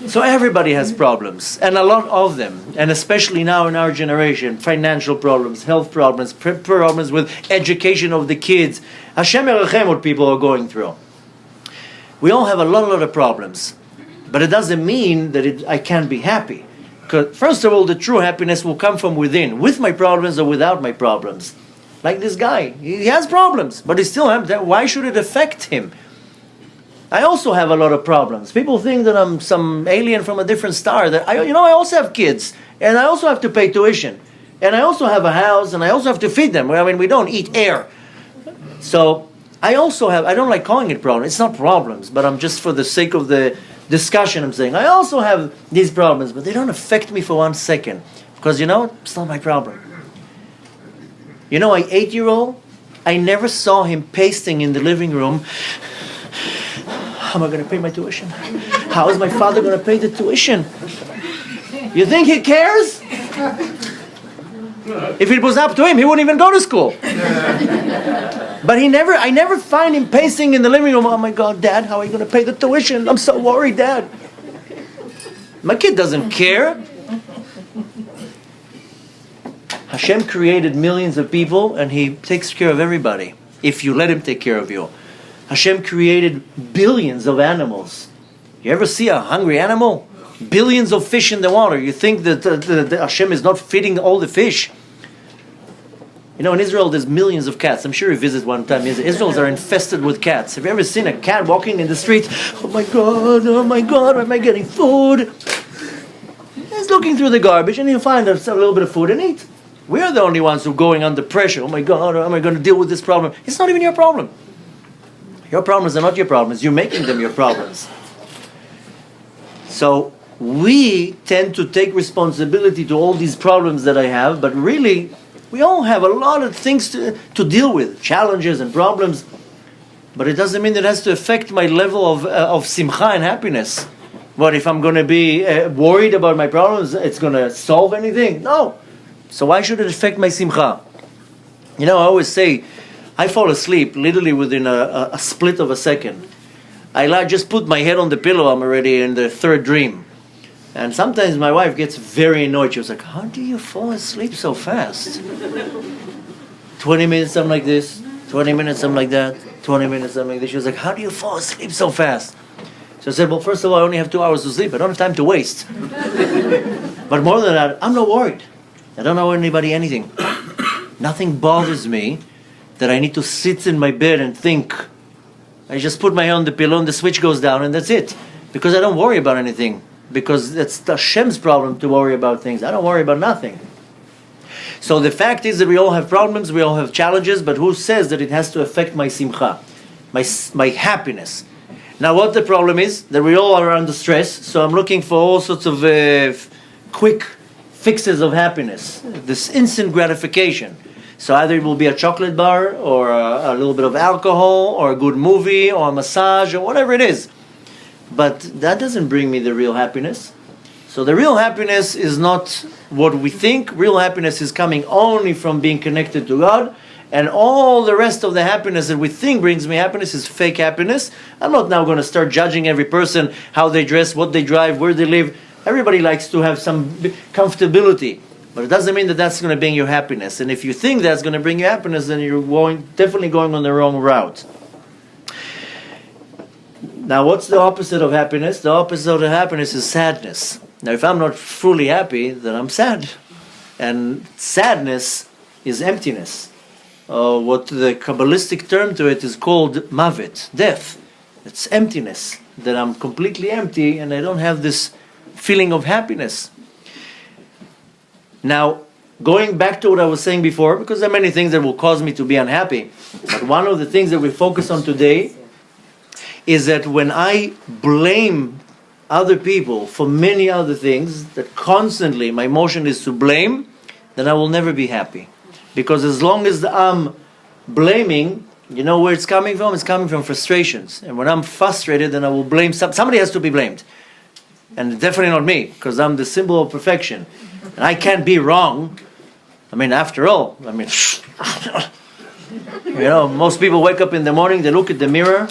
So everybody has problems, and a lot of them. And especially now in our generation, financial problems, health problems, problems with education of the kids. Hashem Yerachem what people are going through. We all have a lot of problems. But it doesn't mean that I can't be happy. Because first of all, the true happiness will come from within, with my problems or without my problems. Like this guy, he has problems, but he still happy. Why should it affect him? I also have a lot of problems. People think that I'm some alien from a different star. That I also have kids, and I also have to pay tuition, and I also have a house, and I also have to feed them. I mean, we don't eat air. So I don't like calling it problems. It's not problems, but I'm just for the sake of the discussion, I'm saying, I also have these problems, but they don't affect me for 1 second. Because it's not my problem. My 8-year-old, I never saw him pasting in the living room, how am I going to pay my tuition? How is my father going to pay the tuition? You think he cares? If it was up to him, he wouldn't even go to school. But I never find him pacing in the living room. Oh my God, Dad, how are you going to pay the tuition? I'm so worried, Dad. My kid doesn't care. Hashem created millions of people and He takes care of everybody if you let Him take care of you. Hashem created billions of animals. You ever see a hungry animal? Billions of fish in the water. You think that Hashem is not feeding all the fish? In Israel, there's millions of cats. I'm sure you visit one time. Israelis are infested with cats. Have you ever seen a cat walking in the street? Oh my God, am I getting food? He's looking through the garbage and he'll find a little bit of food and eat. We're the only ones who are going under pressure. Oh my God, how am I going to deal with this problem? It's not even your problem. Your problems are not your problems. You're making them your problems. So we tend to take responsibility to all these problems that I have, but really, we all have a lot of things to deal with, challenges and problems. But it doesn't mean that it has to affect my level of simcha and happiness. What, if I'm going to be worried about my problems, it's going to solve anything? No. So why should it affect my simcha? I always say, I fall asleep literally within a split of a second. I just put my head on the pillow, I'm already in the third dream. And sometimes my wife gets very annoyed. She was like, how do you fall asleep so fast? 20 minutes, I'm like this. 20 minutes, I'm like that. 20 minutes, I'm like this. She was like, how do you fall asleep so fast? So I said, well, first of all, I only have 2 hours to sleep. I don't have time to waste. But more than that, I'm not worried. I don't know anybody anything. Nothing bothers me that I need to sit in my bed and think. I just put my hand on the pillow and the switch goes down and that's it. Because I don't worry about anything. because it's Hashem's problem to worry about things. I don't worry about nothing. So the fact is that we all have problems, we all have challenges, but who says that it has to affect my simcha, my happiness? Now what the problem is, that we all are under stress, so I'm looking for all sorts of quick fixes of happiness, this instant gratification. So either it will be a chocolate bar, or a little bit of alcohol, or a good movie, or a massage, or whatever it is. But that doesn't bring me the real happiness. So the real happiness is not what we think. Real happiness is coming only from being connected to God. And all the rest of the happiness that we think brings me happiness is fake happiness. I'm not now going to start judging every person, how they dress, what they drive, where they live. Everybody likes to have some comfortability. But it doesn't mean that that's going to bring you happiness. And if you think that's going to bring you happiness, then you're definitely going on the wrong route. Now, what's the opposite of happiness? The opposite of happiness is sadness. Now, if I'm not fully happy, then I'm sad. And sadness is emptiness. What the Kabbalistic term to it is called mavet, death. It's emptiness, that I'm completely empty and I don't have this feeling of happiness. Now, going back to what I was saying before, because there are many things that will cause me to be unhappy, but one of the things that we focus on today is that when I blame other people for many other things, that constantly my emotion is to blame, then I will never be happy. Because as long as I'm blaming, you know where it's coming from? It's coming from frustrations. And when I'm frustrated, then I will blame somebody has to be blamed. And definitely not me, because I'm the symbol of perfection. And I can't be wrong. I mean, after all, most people wake up in the morning, they look at the mirror.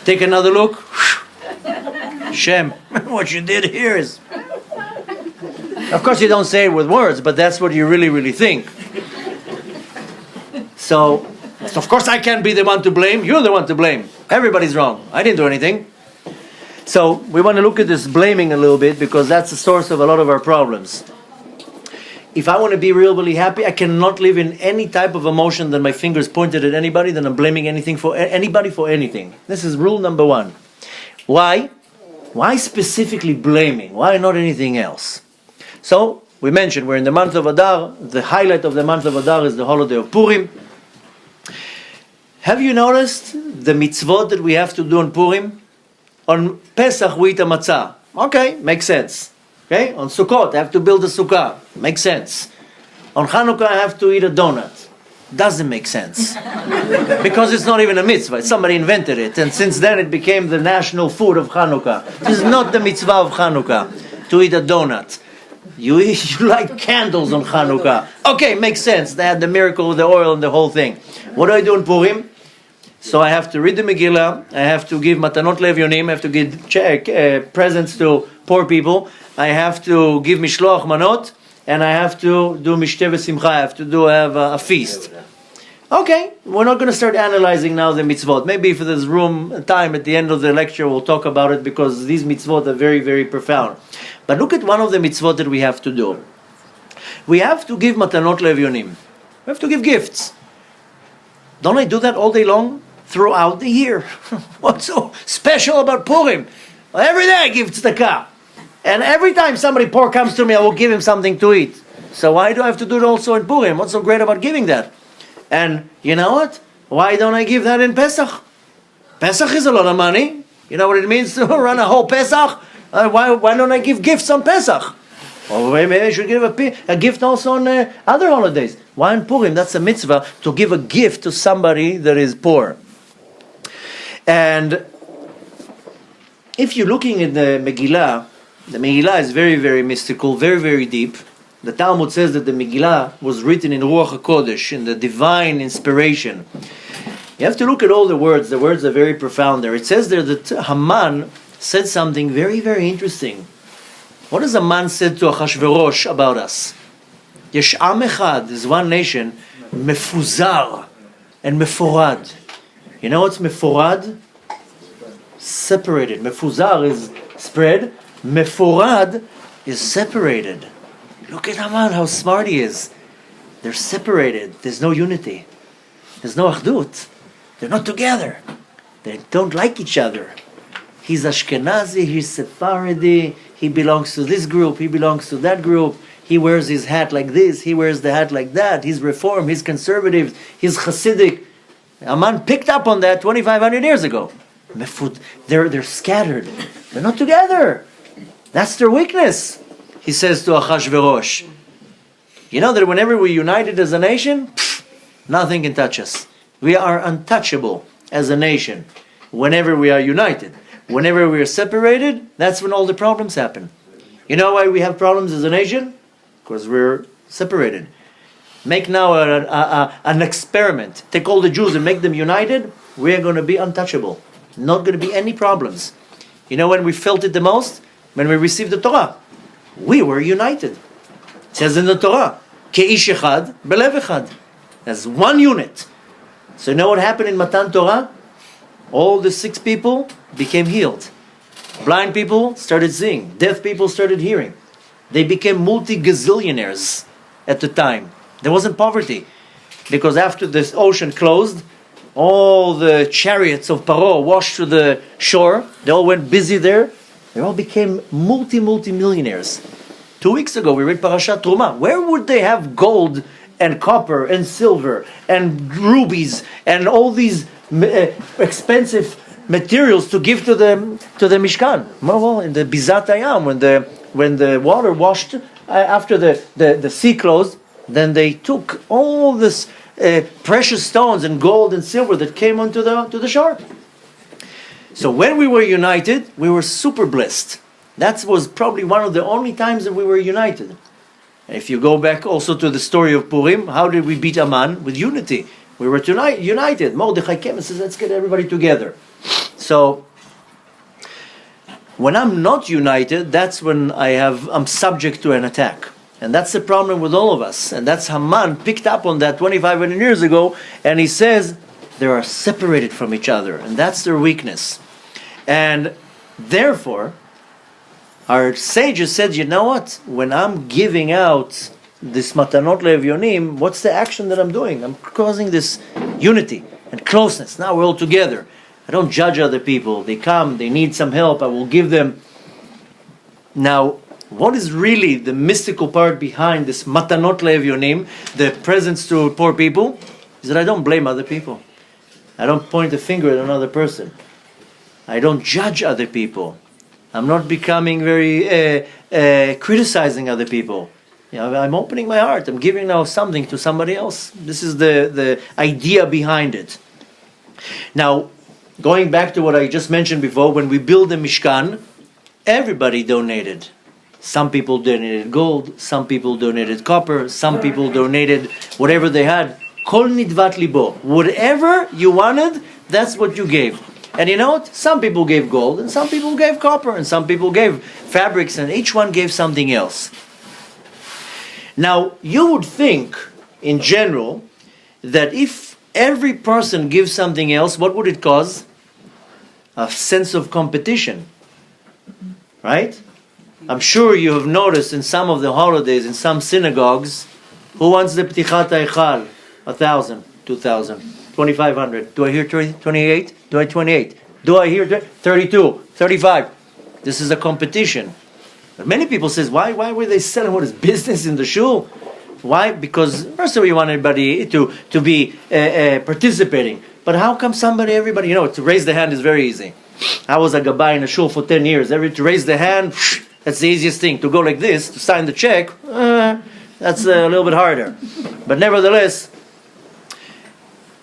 Take another look. Shem, what you did here is... Of course you don't say it with words, but that's what you really, really think. So, of course I can't be the one to blame. You're the one to blame. Everybody's wrong. I didn't do anything. So, we want to look at this blaming a little bit, because that's the source of a lot of our problems. If I want to be really happy, I cannot live in any type of emotion that my fingers pointed at anybody, then I'm blaming anybody for anything. This is rule number one. Why? Why specifically blaming? Why not anything else? So, we mentioned we're in the month of Adar. The highlight of the month of Adar is the holiday of Purim. Have you noticed the mitzvot that we have to do on Purim? On Pesach we eat a matzah. Okay, makes sense. Okay, on Sukkot I have to build a sukkah. Makes sense. On Hanukkah I have to eat a donut. Doesn't make sense. Because it's not even a mitzvah. Somebody invented it. And since then it became the national food of Hanukkah. This is not the mitzvah of Hanukkah, to eat a donut. You light candles on Hanukkah. Okay, makes sense. They had the miracle with the oil and the whole thing. What do I do in Purim? So I have to read the Megillah. I have to give matanot le'evyonim. I have to give presents to poor people. I have to give mishloach manot. And I have to do mishteh v'simcha. I have to have a feast. Okay, we're not going to start analyzing now the mitzvot. Maybe if there's time at the end of the lecture, we'll talk about it, because these mitzvot are very, very profound. But look at one of the mitzvot that we have to do. We have to give matanot le'evyonim. We have to give gifts. Don't I do that all day long? Throughout the year. What's so special about Purim? Well, every day I give tzedakah. And every time somebody poor comes to me, I will give him something to eat. So why do I have to do it also in Purim? What's so great about giving that? And you know what? Why don't I give that in Pesach? Pesach is a lot of money. You know what it means to run a whole Pesach? Why don't I give gifts on Pesach? Or maybe I should give a gift also on other holidays. Why in Purim? That's a mitzvah, to give a gift to somebody that is poor. And if you're looking at the Megillah is very, very mystical, very, very deep. The Talmud says that the Megillah was written in Ruach HaKodesh, in the divine inspiration. You have to look at all the words. The words are very profound there. It says there that Haman said something very, very interesting. What does Haman said to Achashverosh about us? Yesh Am Echad, there's one nation, Mefuzar and Meforad. You know what's Meforad? Separated. Mefuzar is spread. Meforad is separated. Look at Haman, how smart he is. They're separated. There's no unity. There's no achdut. They're not together. They don't like each other. He's Ashkenazi, he's Sephardi, he belongs to this group, he belongs to that group, he wears his hat like this, he wears the hat like that, he's Reform, he's Conservative, he's Hasidic. Aman picked up on that 2,500 years ago. They're scattered. They're not together. That's their weakness. He says to Achashverosh, you know that whenever we're united as a nation, nothing can touch us. We are untouchable as a nation whenever we are united. Whenever we are separated, that's when all the problems happen. You know why we have problems as a nation? Because we're separated. Make now an experiment. Take all the Jews and make them united. We're going to be untouchable. Not going to be any problems. You know when we felt it the most? When we received the Torah. We were united. It says in the Torah, Ke'ish echad, belev echad. As one unit. So you know what happened in Matan Torah? All the 6 people became healed. Blind people started seeing. Deaf people started hearing. They became multi-gazillionaires at the time. There wasn't poverty. Because after this ocean closed, all the chariots of Paro washed to the shore. They all went busy there. They all became multi-millionaires. 2 weeks ago we read Parashat Truma. Where would they have gold and copper and silver and rubies and all these expensive materials to give to the Mishkan? Well, in the Bizat Hayam, when the water washed after the sea closed, then they took all this precious stones and gold and silver that came onto the shore. So when we were united, we were super blessed. That was probably one of the only times that we were united. And if you go back also to the story of Purim, how did we beat Aman? With unity. We were united. Mordechai came and says, let's get everybody together. So when I'm not united, that's when I'm subject to an attack. And that's the problem with all of us. And that's Haman picked up on that 2,500 years ago, and he says they are separated from each other, and that's their weakness. And therefore, our sages said, you know what? When I'm giving out this matanot le'evyonim, what's the action that I'm doing? I'm causing this unity and closeness. Now we're all together. I don't judge other people. They come, they need some help, I will give them. Now, what is really the mystical part behind this matanot le'evyonim, the presents to poor people, is that I don't blame other people. I don't point a finger at another person. I don't judge other people. I'm not becoming very criticizing other people. You know, I'm opening my heart. I'm giving now something to somebody else. This is the idea behind it. Now, going back to what I just mentioned before, when we built the Mishkan, everybody donated. Some people donated gold, some people donated copper, some people donated whatever they had. Kol nidvat libo. Whatever you wanted, that's what you gave. And you know what? Some people gave gold, and some people gave copper, and some people gave fabrics, and each one gave something else. Now, you would think, in general, that if every person gives something else, what would it cause? A sense of competition. Right? I'm sure you have noticed in some of the holidays, in some synagogues, who wants the Ptichat HaEchal? 1,000, 2,000, 2,500. Do I hear 28? Do I 28? Do I hear 32, 35? This is a competition. But many people says, why were they selling what is business in the shul? Why? Because first of all, you want everybody to be participating. But how come everybody, to raise the hand is very easy. I was a gabbai in a shul for 10 years. To raise the hand, that's the easiest thing. To go like this, to sign the check, that's a little bit harder. But nevertheless,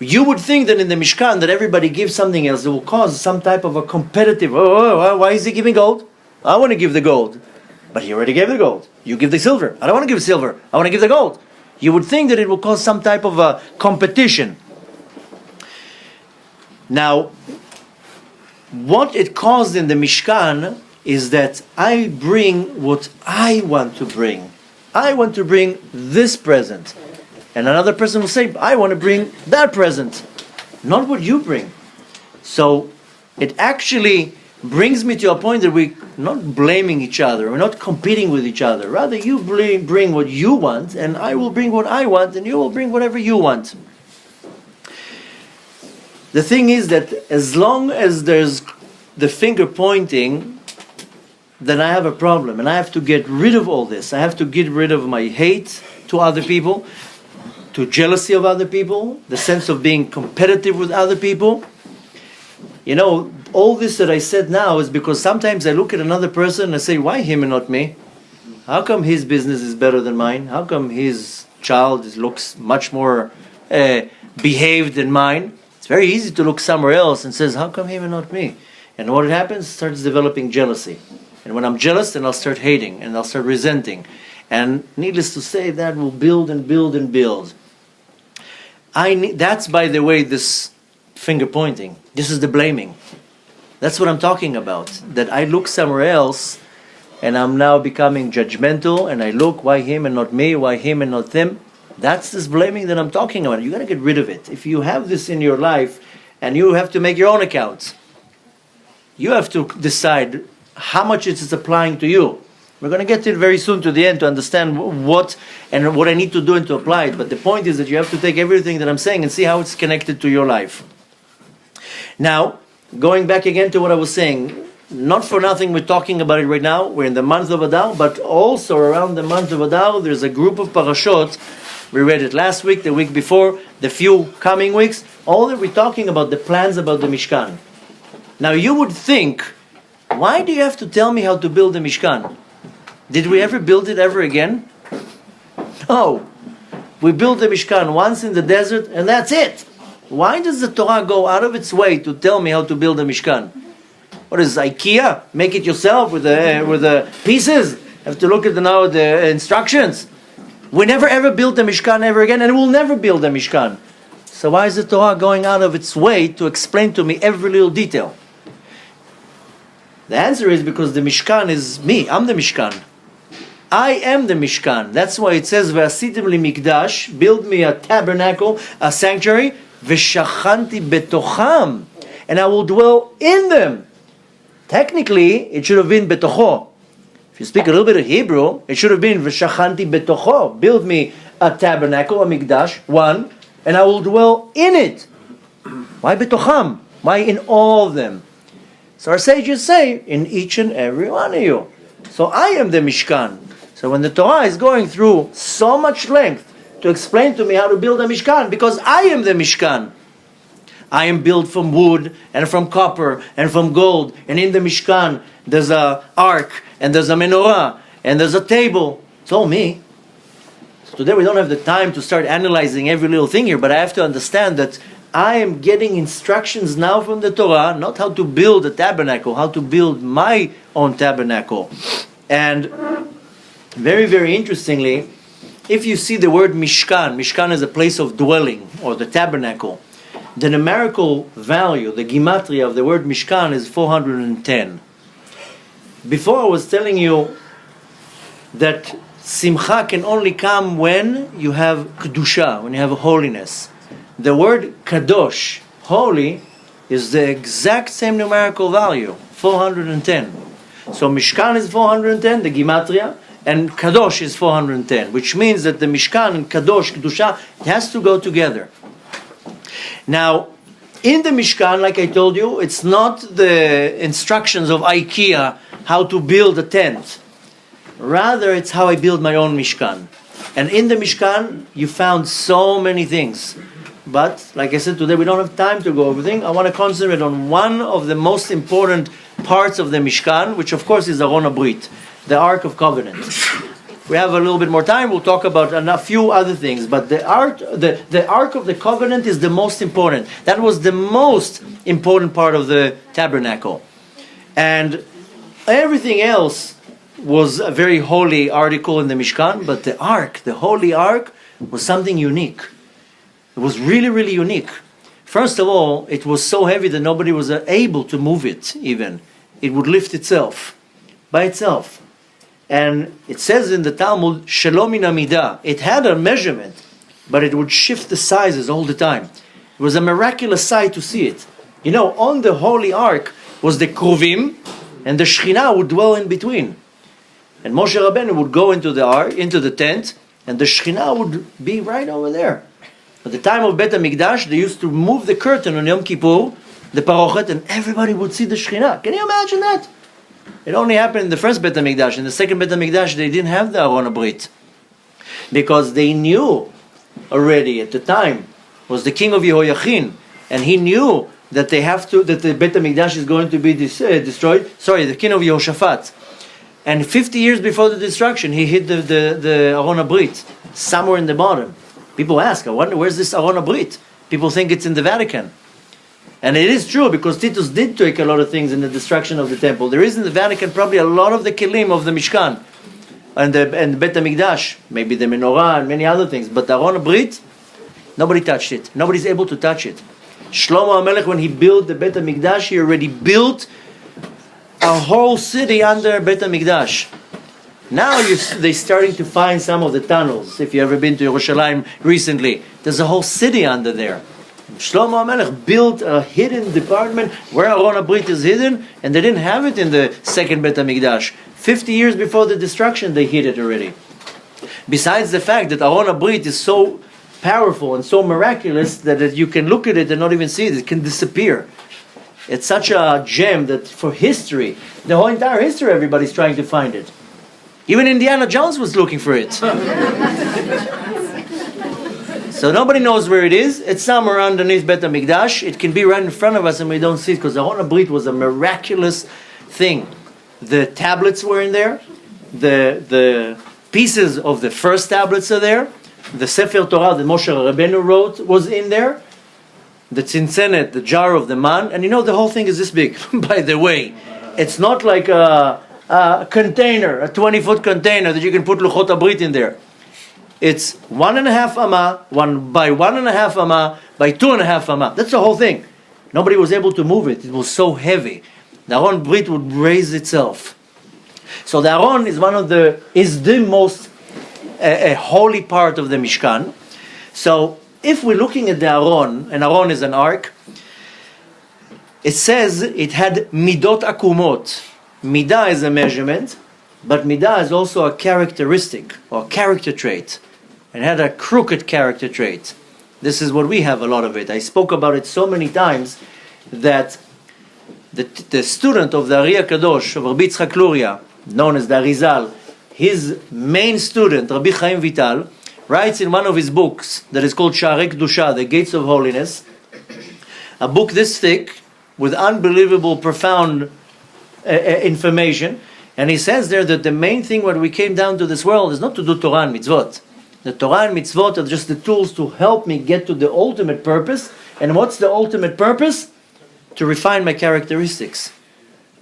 you would think that in the Mishkan that everybody gives something else that will cause some type of a competitive, why is he giving gold? I want to give the gold. But he already gave the gold. You give the silver. I don't want to give silver. I want to give the gold. You would think that it will cause some type of a competition. Now, what it caused in the Mishkan is that I bring what I want to bring. I want to bring this present. And another person will say, I want to bring that present. Not what you bring. So it actually brings me to a point that we're not blaming each other. We're not competing with each other. Rather, you bring what you want, and I will bring what I want, and you will bring whatever you want. The thing is that as long as there's the finger pointing, then I have a problem, and I have to get rid of all this. I have to get rid of my hate to other people, to jealousy of other people, the sense of being competitive with other people. You know, all this that I said now is because sometimes I look at another person and I say, why him and not me? How come his business is better than mine? How come his child looks much more behaved than mine? It's very easy to look somewhere else and says, how come him and not me? And what happens? Starts developing jealousy. And when I'm jealous, then I'll start hating and I'll start resenting. And needless to say, that will build and build and build. That's, by the way, this finger pointing. This is the blaming. That's what I'm talking about. That I look somewhere else and I'm now becoming judgmental and I look, why him and not me? Why him and not them? That's this blaming that I'm talking about. You got to get rid of it. If you have this in your life and you have to make your own accounts, you have to decide how much it is applying to you. We're going to get to it very soon to the end to understand what I need to do and to apply it. But the point is that you have to take everything that I'm saying and see how it's connected to your life. Now, going back again to what I was saying, not for nothing we're talking about it right now. We're in the month of Adar, but also around the month of Adar, there's a group of parashot. We read it last week, the week before, the few coming weeks. All that we're talking about, the plans about the Mishkan. Now, you would think, why do you have to tell me how to build the Mishkan? Did we ever build it ever again? No. We built the Mishkan once in the desert and that's it. Why does the Torah go out of its way to tell me how to build a Mishkan? What is IKEA? Make it yourself with the pieces? Have to look at the instructions. We never ever built a Mishkan ever again, and we'll never build a Mishkan. So why is the Torah going out of its way to explain to me every little detail? The answer is because the Mishkan is me. I'm the Mishkan. I am the Mishkan. That's why it says, "V'asitim li mikdash," build me a tabernacle, a sanctuary, v'shachanti betocham, and I will dwell in them. Technically, it should have been betocho. If you speak a little bit of Hebrew, it should have been v'shachanti betocho. Build me a tabernacle, a mikdash, one, and I will dwell in it. Why betocham? Why in all of them? So our sages say, in each and every one of you. So I am the Mishkan. So when the Torah is going through so much length to explain to me how to build a Mishkan, because I am the Mishkan. I am built from wood and from copper and from gold. And in the Mishkan, there's an ark and there's a menorah and there's a table. It's all me. So today we don't have the time to start analyzing every little thing here, but I have to understand that I am getting instructions now from the Torah, not how to build a tabernacle, how to build my own tabernacle. And very, very interestingly, if you see the word Mishkan, Mishkan is a place of dwelling, or the tabernacle, the numerical value, the gematria of the word Mishkan is 410. Before I was telling you that Simcha can only come when you have Kedusha, when you have holiness. The word Kadosh, holy, is the exact same numerical value, 410. So Mishkan is 410, the Gematria, and Kadosh is 410, which means that the Mishkan and Kadosh, Kedusha, it has to go together. Now, in the Mishkan, like I told you, it's not the instructions of IKEA, how to build a tent. Rather, it's how I build my own Mishkan. And in the Mishkan, you found so many things. But, like I said today, we don't have time to go over everything. I want to concentrate on one of the most important parts of the Mishkan, which of course is Aron HaBrit, the Ark of Covenant. If we have a little bit more time, we'll talk about a few other things. But the Ark of the Covenant is the most important. That was the most important part of the tabernacle. And everything else was a very holy article in the Mishkan, but the Ark, the Holy Ark, was something unique. It was really, really unique. First of all, it was so heavy that nobody was able to move it even. It would lift itself, by itself. And it says in the Talmud, Shalom min amidah. It had a measurement, but it would shift the sizes all the time. It was a miraculous sight to see it. You know, on the Holy Ark was the Kruvim, and the Shekhinah would dwell in between. And Moshe Rabbeinu would go into the tent, and the Shekhinah would be right over there. At the time of Bet HaMikdash, they used to move the curtain on Yom Kippur, the parochet, and everybody would see the Shekhinah. Can you imagine that? It only happened in the first Bet HaMikdash. In the second Bet HaMikdash, they didn't have the Aron HaBrit. Because they knew already at the time, was the king of Yehoiachin, and he knew that that the Bet HaMikdash is going to be destroyed. Sorry, the king of Yehoshaphat. And 50 years before the destruction, he hid the Aron HaBrit somewhere in the bottom. People ask, I wonder, where's this Aron HaBrit? People think it's in the Vatican. And it is true, because Titus did take a lot of things in the destruction of the temple. There is in the Vatican probably a lot of the kelim of the Mishkan and the Bet HaMikdash, maybe the menorah and many other things. But the Aron HaBrit, nobody touched it. Nobody's able to touch it. Shlomo HaMelech, when he built the Bet HaMikdash, he already built a whole city under Bet HaMikdash. Now they're starting to find some of the tunnels. If you've ever been to Yerushalayim recently, there's a whole city under there. Shlomo HaMelech built a hidden department where Aron HaBrit is hidden, and they didn't have it in the second Bet HaMikdash. 50 years before the destruction, they hid it already. Besides the fact that Aron HaBrit is so powerful and so miraculous that you can look at it and not even see it. It can disappear. It's such a gem that for history, the whole entire history, everybody's trying to find it. Even Indiana Jones was looking for it. So nobody knows where it is. It's somewhere underneath Bet HaMikdash. It can be right in front of us and we don't see it, because the Aron HaBrit was a miraculous thing. The tablets were in there. The pieces of the first tablets are there. The Sefer Torah that Moshe Rabbeinu wrote was in there. The tzintzenet, the jar of the man. And the whole thing is this big, by the way. It's not like a container, a 20-foot container that you can put Luchot HaBrit in there. It's 1.5 amah, 1 by 1.5 amah, by 2.5 amah. That's the whole thing. Nobody was able to move it. It was so heavy. The Aron HaBrit would raise itself. So the Aron is the most a holy part of the Mishkan. So if we're looking at the Aron, and Aron is an ark, it says it had midot akumot. Midah is a measurement, but midah is also a characteristic or character trait. It had a crooked character trait. This is what we have a lot of it. I spoke about it so many times that the student of the Ari Kadosh, of Rabbi Yitzchak Luria, known as the Arizal, his main student, Rabbi Chaim Vital, writes in one of his books that is called Sha'arei Kedusha, The Gates of Holiness, a book this thick with unbelievable, profound information. And he says there that the main thing when we came down to this world is not to do Torah and mitzvot. The Torah and mitzvot are just the tools to help me get to the ultimate purpose. And what's the ultimate purpose? To refine my characteristics.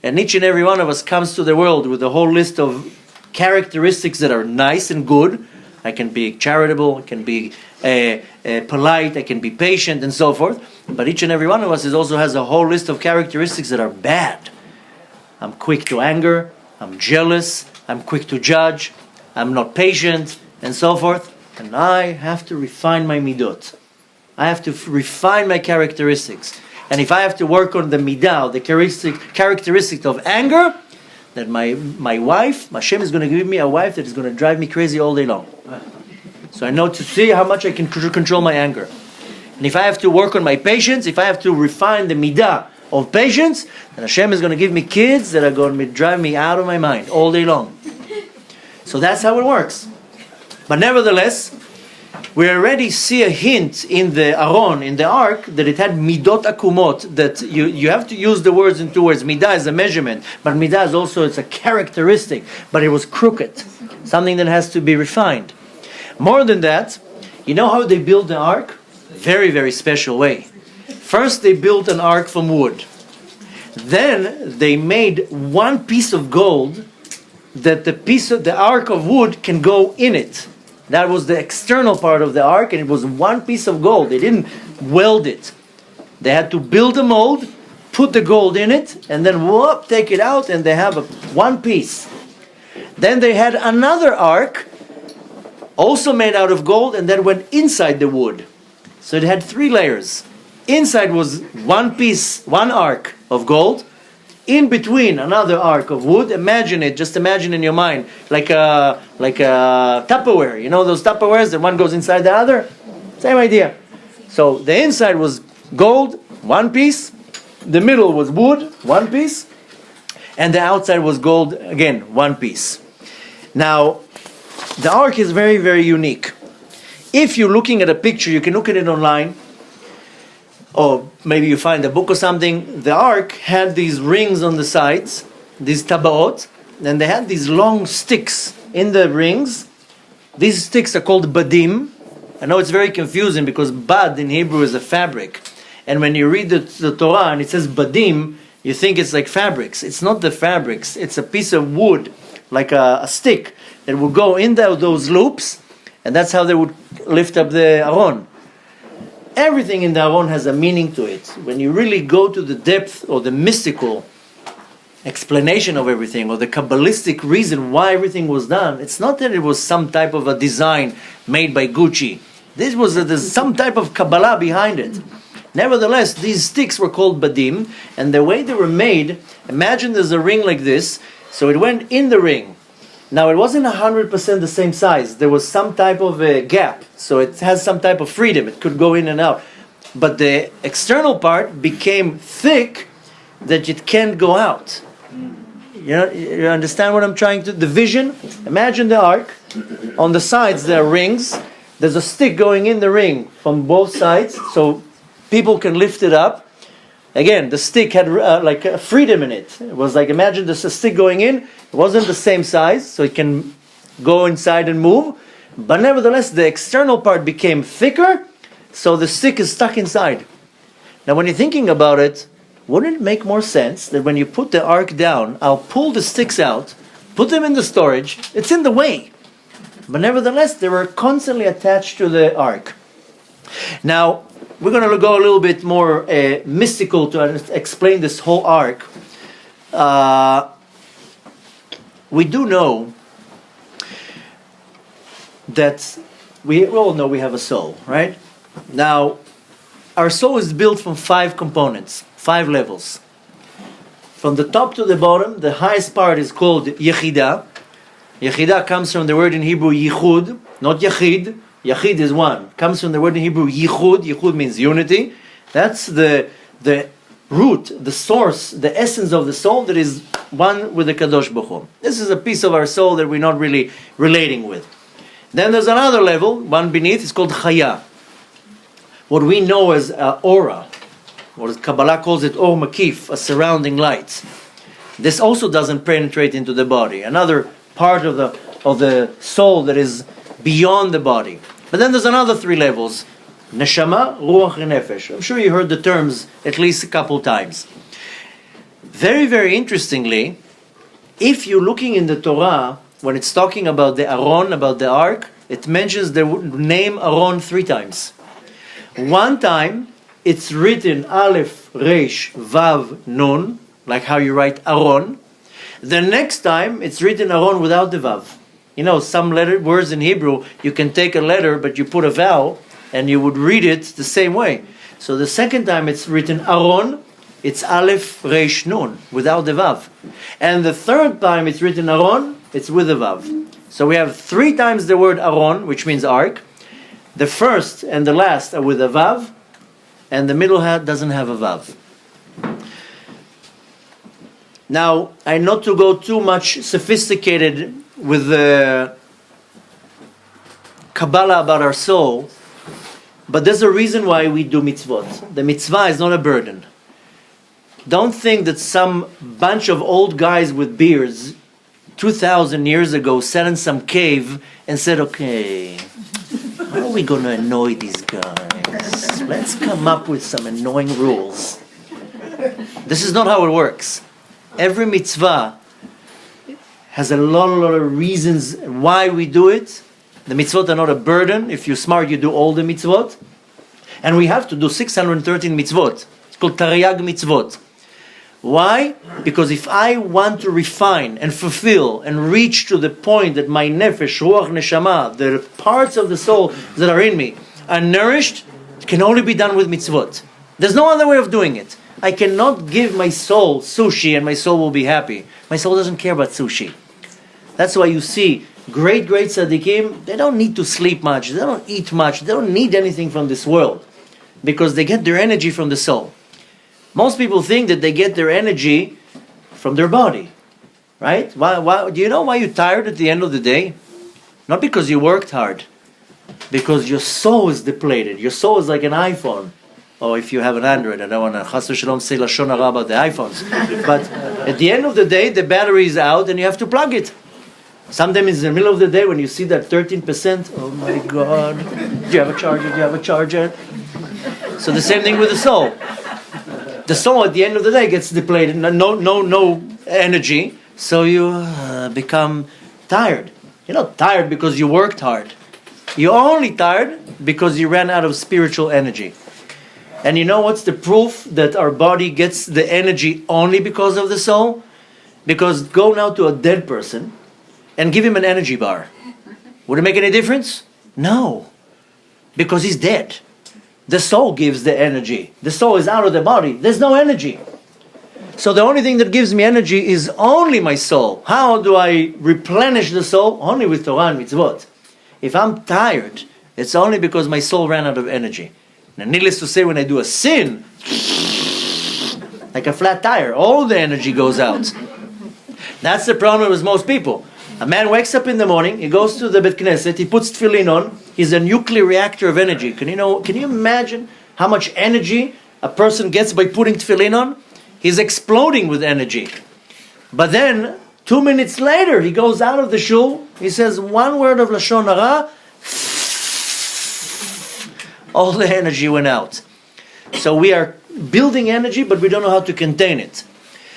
And each and every one of us comes to the world with a whole list of characteristics that are nice and good. I can be charitable, I can be polite, I can be patient, and so forth. But each and every one of us also has a whole list of characteristics that are bad. I'm quick to anger, I'm jealous, I'm quick to judge, I'm not patient, and so forth. And I have to refine my midot. I have to refine my characteristics. And if I have to work on the midah, the characteristic of anger, then my wife, Hashem is going to give me a wife that is going to drive me crazy all day long. So I know to see how much I can control my anger. And if I have to work on my patience, if I have to refine the midah of patience, then Hashem is going to give me kids that are going to drive me out of my mind all day long. So that's how it works. But nevertheless, we already see a hint in the Aron, in the ark, that it had midot akumot, that you have to use the words in two words. Midah is a measurement, but midah is also, it's a characteristic, but it was crooked, something that has to be refined. More than that, you know how they built the ark? Very, very special way. First, they built an ark from wood. Then they made one piece of gold that the ark of wood can go in it. That was the external part of the ark, and it was one piece of gold. They didn't weld it. They had to build a mold, put the gold in it, and then whoop, take it out, and they have one piece. Then they had another ark, also made out of gold, and that went inside the wood. So it had 3 layers. Inside was one piece, one ark of gold. In between, another ark of wood. Imagine it, just imagine in your mind, like a Tupperware. You know those Tupperwares that one goes inside the other? Same idea. So the inside was gold, one piece. The middle was wood, one piece. And the outside was gold, again, one piece. Now, the ark is very, very unique. If you're looking at a picture, you can look at it online, or maybe you find a book or something. The ark had these rings on the sides, these tabaot, and they had these long sticks in the rings. These sticks are called badim. I know it's very confusing because bad in Hebrew is a fabric. And when you read the Torah and it says badim, you think it's like fabrics. It's not the fabrics. It's a piece of wood, like a stick, that would go in those loops, and that's how they would lift up the Aron. Everything in the Aron has a meaning to it. When you really go to the depth or the mystical explanation of everything, or the Kabbalistic reason why everything was done, it's not that it was some type of a design made by Gucci. There's some type of Kabbalah behind it. Nevertheless, these sticks were called badim, and the way they were made, imagine there's a ring like this, so it went in the ring. Now, it wasn't 100% the same size. There was some type of a gap, so it has some type of freedom. It could go in and out. But the external part became thick that it can't go out. You understand what I'm trying to... The vision, imagine the ark. On the sides, there are rings. There's a stick going in the ring from both sides, so people can lift it up. Again, the stick had like a freedom in it. It was like, imagine there's a stick going in. It wasn't the same size, so it can go inside and move. But nevertheless, the external part became thicker, so the stick is stuck inside. Now, when you're thinking about it, wouldn't it make more sense that when you put the ark down, I'll pull the sticks out, put them in the storage, it's in the way. But nevertheless, they were constantly attached to the ark. Now, we're going to go a little bit more mystical to explain this whole ark. We do know that we all know we have a soul, right? Now, our soul is built from 5 components, 5 levels. From the top to the bottom, the highest part is called Yechidah. Yechidah comes from the word in Hebrew Yichud, not Yachid. Yachid is one. Comes from the word in Hebrew Yichud. Yichud means unity. That's the root, the source, the essence of the soul that is one with the Kadosh Baruch Hu. This is a piece of our soul that we're not really relating with. Then there's another level, one beneath, it's called Chaya. What we know as aura, what Kabbalah calls it Or Makif, a surrounding light. This also doesn't penetrate into the body. Another part of the soul that is beyond the body. But then there's another 3 levels. Neshama, Ruach, and Nefesh. I'm sure you heard the terms at least a couple times. Very, very interestingly, if you're looking in the Torah, when it's talking about the Aron, about the ark, it mentions the name Aron 3 times. One time, it's written Aleph, Resh, Vav, Nun, like how you write Aron. The next time, it's written Aron without the Vav. You know, some words in Hebrew, you can take a letter, but you put a vowel, and you would read it the same way. So the second time it's written Aron, it's Aleph, Resh, Nun, without the Vav. And the third time it's written Aron, it's with the Vav. So we have 3 times the word Aron, which means ark. The first and the last are with a Vav, and the middle doesn't have a Vav. Now, I not to go too much sophisticated with the Kabbalah about our soul, but there's a reason why we do mitzvot. The mitzvah is not a burden. Don't think that some bunch of old guys with beards 2,000 years ago sat in some cave and said, okay, how are we going to annoy these guys? Let's come up with some annoying rules. This is not how it works. Every mitzvah has a lot of reasons why we do it. The mitzvot are not a burden. If you're smart, you do all the mitzvot. And we have to do 613 mitzvot. It's called Taryag mitzvot. Why? Because if I want to refine and fulfill and reach to the point that my nefesh, ruach, neshama, the parts of the soul that are in me, are nourished, it can only be done with mitzvot. There's no other way of doing it. I cannot give my soul sushi and my soul will be happy. My soul doesn't care about sushi. That's why you see great tzaddikim, they don't need to sleep much, they don't eat much, they don't need anything from this world. because they get their energy from the soul. Most people think that they get their energy from their body, right? Why, do you know why you're tired at the end of the day? Not because you worked hard, because your soul is depleted. Your soul is like an iPhone. Or if you have an Android, I don't want to chas v'shalom say lashon hara about the iPhones. But at the end of the day, the battery is out and you have to plug it. Sometimes in the middle of the day when you see that 13%, oh my God, do you have a charger? Do you have a charger? So the same thing with the soul. The soul at the end of the day gets depleted, no energy, so you become tired. You're not tired because you worked hard. You're only tired because you ran out of spiritual energy. And you know what's the proof that our body gets the energy only because of the soul? Because go now to a dead person and give him an energy bar. Would it make any difference? No. Because he's dead. The soul gives the energy. The soul is out of the body. There's no energy. So the only thing that gives me energy is only my soul. How do I replenish the soul? Only with Torah and mitzvot. If I'm tired, it's only because my soul ran out of energy. Now, needless to say, when I do a sin, like a flat tire, all the energy goes out. That's the problem with most people. A man wakes up in the morning, he goes to the Bet Knesset, he puts tefillin on, he's a nuclear reactor of energy. Can you imagine how much energy a person gets by putting tefillin on? He's exploding with energy. But then, 2 minutes later, he goes out of the shul, he says one word of lashon hara, all the energy went out. So we are building energy, but we don't know how to contain it.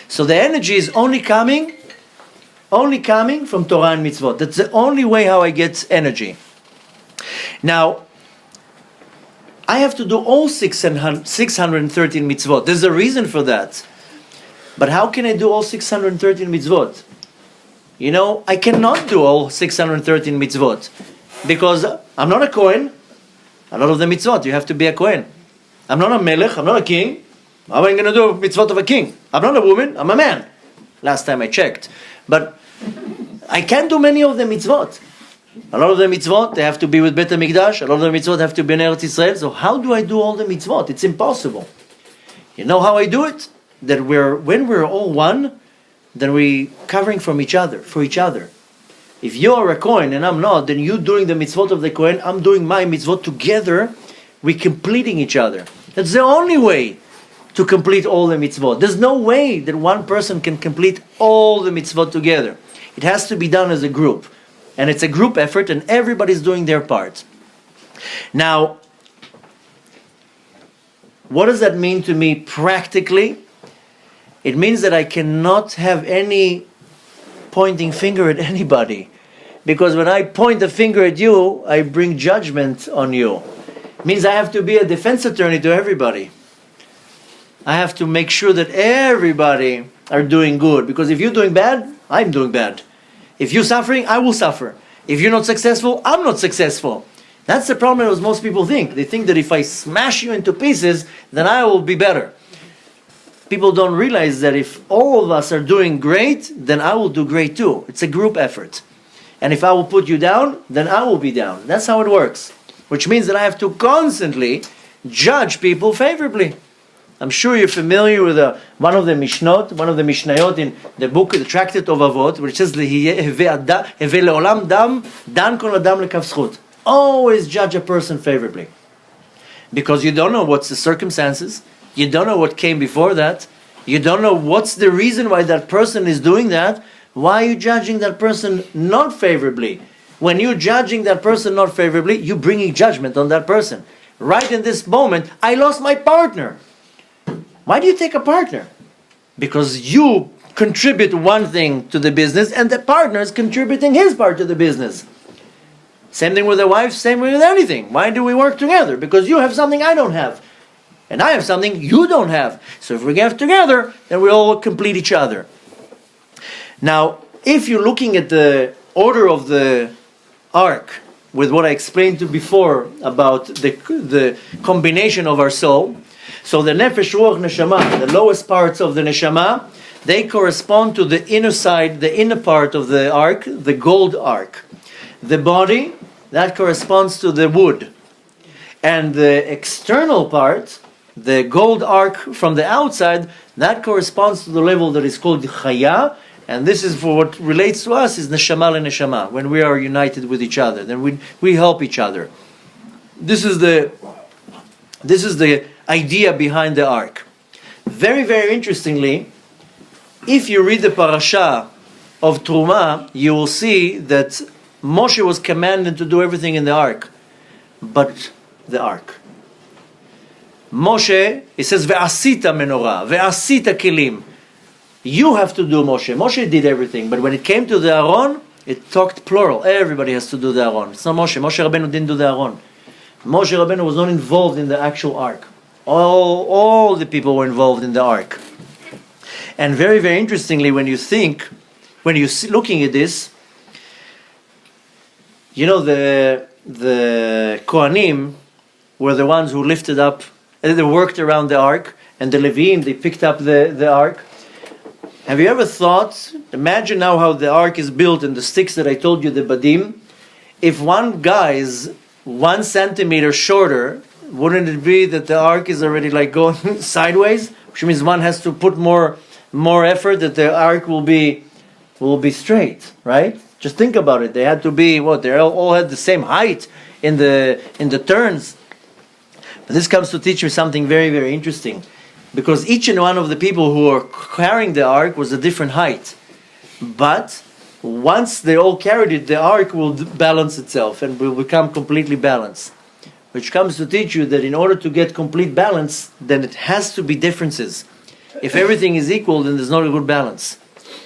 So the energy is only coming from Torah and mitzvot. That's the only way how I get energy. Now, I have to do all 613 mitzvot. There's a reason for that. But how can I do all 613 mitzvot? You know, I cannot do all 613 mitzvot. Because I'm not a Kohen. A lot of the mitzvot, you have to be a Kohen. I'm not a melech, I'm not a king. How am I going to do mitzvot of a king? I'm not a woman, I'm a man. Last time I checked. But I can't do many of the mitzvot. A lot of the mitzvot, they have to be with Bet HaMikdash. A lot of the mitzvot have to be in Eretz Israel. So how do I do all the mitzvot? It's impossible. You know how I do it? That when we're all one, then we're covering for each other. If you're a Kohen and I'm not, then you doing the mitzvot of the Kohen, I'm doing my mitzvot together, we're completing each other. That's the only way to complete all the mitzvot. There's no way that one person can complete all the mitzvot together. It has to be done as a group. And it's a group effort and everybody's doing their part. Now, what does that mean to me practically? It means that I cannot have any pointing finger at anybody. Because when I point the finger at you, I bring judgment on you. It means I have to be a defense attorney to everybody. I have to make sure that everybody are doing good. Because if you're doing bad, I'm doing bad. If you're suffering, I will suffer. If you're not successful, I'm not successful. That's the problem as most people think. They think that if I smash you into pieces, then I will be better. People don't realize that if all of us are doing great, then I will do great too. It's a group effort. And if I will put you down, then I will be down. That's how it works. Which means that I have to constantly judge people favorably. I'm sure you're familiar with one of the Mishnot, one of the Mishnayot in the book, the Tractate of Avot, which says, always judge a person favorably. Because you don't know what's the circumstances. You don't know what came before that. You don't know what's the reason why that person is doing that. Why are you judging that person not favorably? When you're judging that person not favorably, you're bringing judgment on that person. Right in this moment, I lost my partner. Why do you take a partner? Because you contribute one thing to the business and the partner is contributing his part to the business. Same thing with a wife, same way with anything. Why do we work together? Because you have something I don't have. And I have something you don't have. So if we get together, then we all complete each other. Now, if you're looking at the order of the ark, with what I explained to you before about the combination of our soul, so the nefesh, ruach, neshama, the lowest parts of the neshama, they correspond to the inner side, the inner part of the ark, the gold ark. The body, that corresponds to the wood. And the external part, the gold ark from the outside, that corresponds to the level that is called chaya, and this is for what relates to us is neshama le neshama, when we are united with each other, then we help each other. This is the idea behind the ark. Very, very interestingly, if you read the parasha of Truma, you will see that Moshe was commanded to do everything in the ark, but the ark. Moshe, it says, ve'asita menorah, ve'asita kelim. You have to do Moshe. Moshe did everything, but when it came to the Aron, it talked plural. Everybody has to do the Aron. It's not Moshe. Moshe Rabbeinu didn't do the Aron. Moshe Rabbeinu was not involved in the actual ark. All the people were involved in the ark. And very, very interestingly, when you're looking at this, you know, the Kohanim were the ones who lifted up, they worked around the ark, and the Levim, they picked up the ark. Have you ever thought, imagine now how the ark is built and the sticks that I told you, the badim, if one guy is 1 centimeter shorter, wouldn't it be that the ark is already like going sideways? Which means one has to put more effort that the ark will be straight, right? Just think about it. They had to be they all had the same height in the turns. But this comes to teach me something very, very interesting, because each and one of the people who are carrying the ark was a different height. But once they all carried it, the ark will balance itself and will become completely balanced. Which comes to teach you that in order to get complete balance, then it has to be differences. If everything is equal, then there's not a good balance.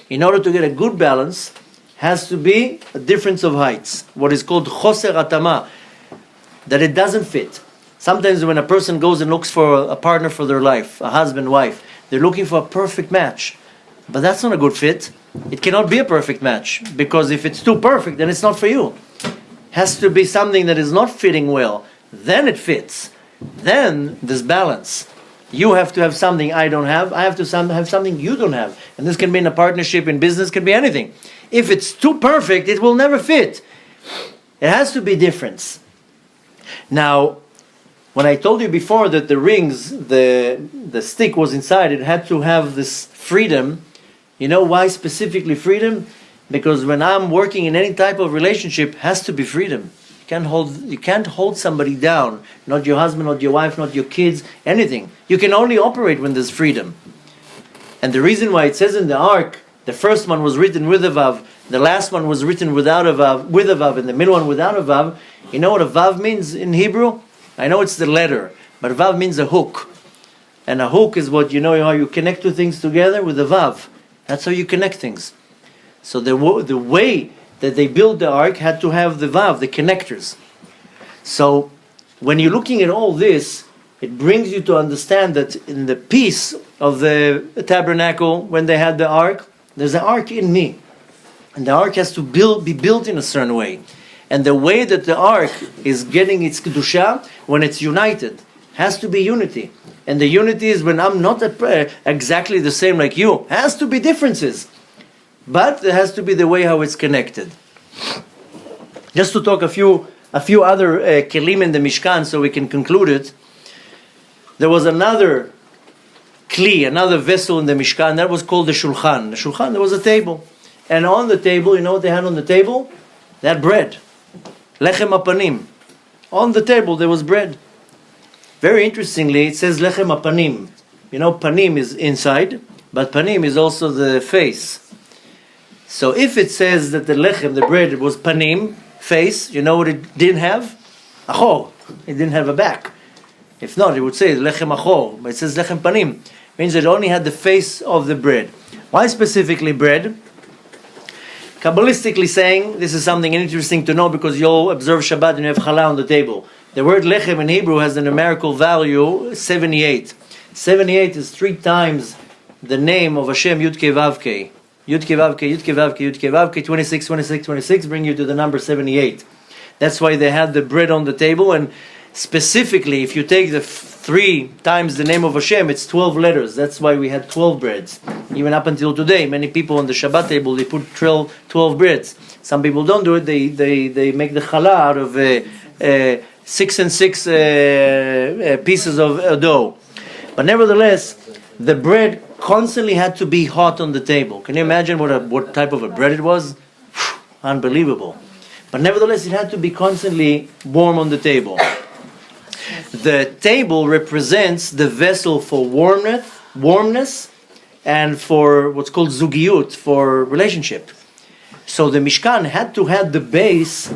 In order to get a good balance, has to be a difference of heights. What is called choser atama, that it doesn't fit. Sometimes when a person goes and looks for a partner for their life, a husband, wife, they're looking for a perfect match. But that's not a good fit. It cannot be a perfect match, because if it's too perfect, then it's not for you. Has to be something that is not fitting well. Then it fits. Then there's balance. You have to have something I don't have. I have to have something you don't have. And this can be in a partnership, in business, can be anything. If it's too perfect, it will never fit. It has to be difference. Now, when I told you before that the rings, the stick was inside, it had to have this freedom. You know why specifically freedom? Because when I'm working in any type of relationship, it has to be freedom. You can't hold somebody down. Not your husband, not your wife, not your kids, anything. You can only operate when there's freedom. And the reason why it says in the ark, the first one was written with a vav, the last one was written without a vav, with a vav, and the middle one without a vav. You know what a vav means in Hebrew? I know it's the letter, but a vav means a hook. And a hook is what, you know, how you connect two things together with a vav. That's how you connect things. So the way that they built the ark had to have the vav, the connectors. So when you're looking at all this, it brings you to understand that in the piece of the tabernacle, when they had the ark, there's an ark in me. And the ark has to be built in a certain way. And the way that the ark is getting its kedusha, when it's united, has to be unity. And the unity is when I'm not exactly the same like you. Has to be differences. But there has to be the way how it's connected. Just to talk a few other kelim in the Mishkan so we can conclude it. There was another kli, another vessel in the Mishkan, that was called the Shulchan. The Shulchan, there was a table. And on the table, you know what they had on the table? They had bread. Lechem apanim. On the table there was bread. Very interestingly, it says lechem apanim. You know, panim is inside, but panim is also the face. So if it says that the lechem, the bread, was panim, face, you know what it didn't have? Achor. It didn't have a back. If not, it would say lechem achor. But it says lechem panim. Means it only had the face of the bread. Why specifically bread? Kabbalistically saying, this is something interesting to know because you'll observe Shabbat and you have challah on the table. The word lechem in Hebrew has a numerical value 78. 78 is 3 times the name of Hashem Yud Kei Vav Kei. Yud Kei Vav Kei, Yud Kei Vav Kei, Yud Kei Vav Kei, 26, 26, 26 bring you to the number 78. That's why they had the bread on the table, and specifically if you take the 3 times the name of Hashem, it's 12 letters. That's why we had 12 breads. Even up until today, many people on the Shabbat table, they put 12 breads. Some people don't do it, they make the challah out of 6 and 6 pieces of dough. But nevertheless, the bread constantly had to be hot on the table. Can you imagine what type of a bread it was? Unbelievable. But nevertheless, it had to be constantly warm on the table. The table represents the vessel for warmness, and for what's called zugiyut, for relationship. So the Mishkan had to have the base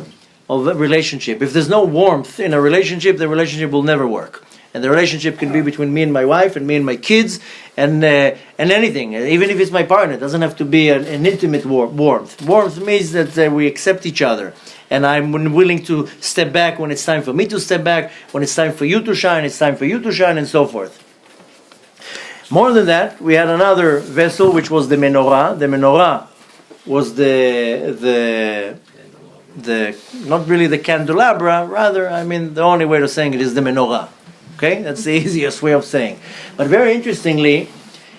of a relationship. If there's no warmth in a relationship, the relationship will never work. And the relationship can be between me and my wife and me and my kids and anything. Even if it's my partner, it doesn't have to be an intimate warmth. Warmth means that we accept each other. And I'm willing to step back when it's time for me to step back. When it's time for you to shine, it's time for you to shine, and so forth. More than that, we had another vessel, which was the menorah. The menorah was the not really the candelabra, rather, the only way of saying it is the menorah. Okay, that's the easiest way of saying. But very interestingly,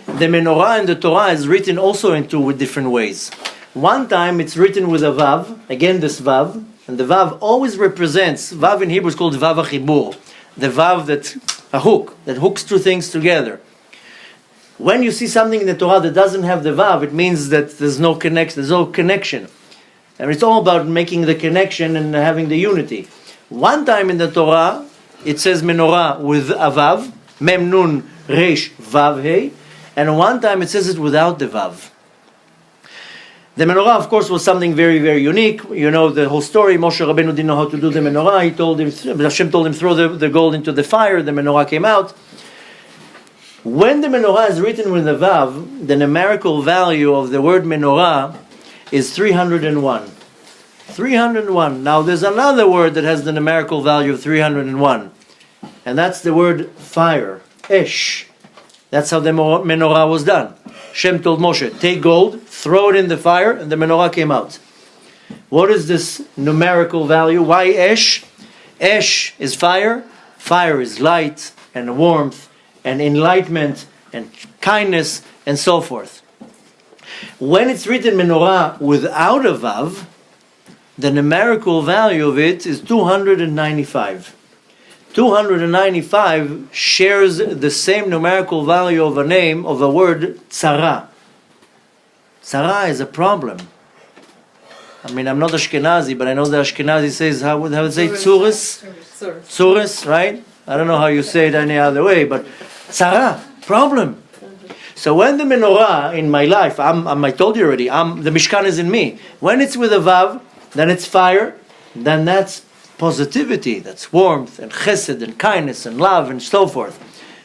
the menorah in the Torah is written also in two different ways. One time it's written with a vav, again this vav, and the vav always represents, vav in Hebrew is called vav achibur, the vav a hook, that hooks two things together. When you see something in the Torah that doesn't have the vav, it means that there's no connection. And it's all about making the connection and having the unity. One time in the Torah, it says menorah with a vav, mem nun resh vav hey, and one time it says it without the vav. The menorah, of course, was something very, very unique. You know the whole story. Moshe Rabbeinu didn't know how to do the menorah. Hashem told him throw the gold into the fire. The menorah came out. When the menorah is written with the vav, the numerical value of the word menorah is 301. 301. Now there's another word that has the numerical value of 301. And that's the word fire. Esh. That's how the menorah was done. Shem told Moshe, take gold, throw it in the fire, and the menorah came out. What is this numerical value? Why Esh? Esh is fire. Fire is light and warmth and enlightenment and kindness and so forth. When it's written menorah without a vav, the numerical value of it is 295. 295 shares the same numerical value of a name, of a word, tzara. Tzara is a problem. I'm not Ashkenazi, but I know the Ashkenazi says, how would it say, tzuris? Tzuris, right? I don't know how you say it any other way, but tzara, problem. So when the menorah in my life, I told you already, the Mishkan is in me. When it's with a vav, then it's fire, then that's positivity, that's warmth and chesed and kindness and love and so forth.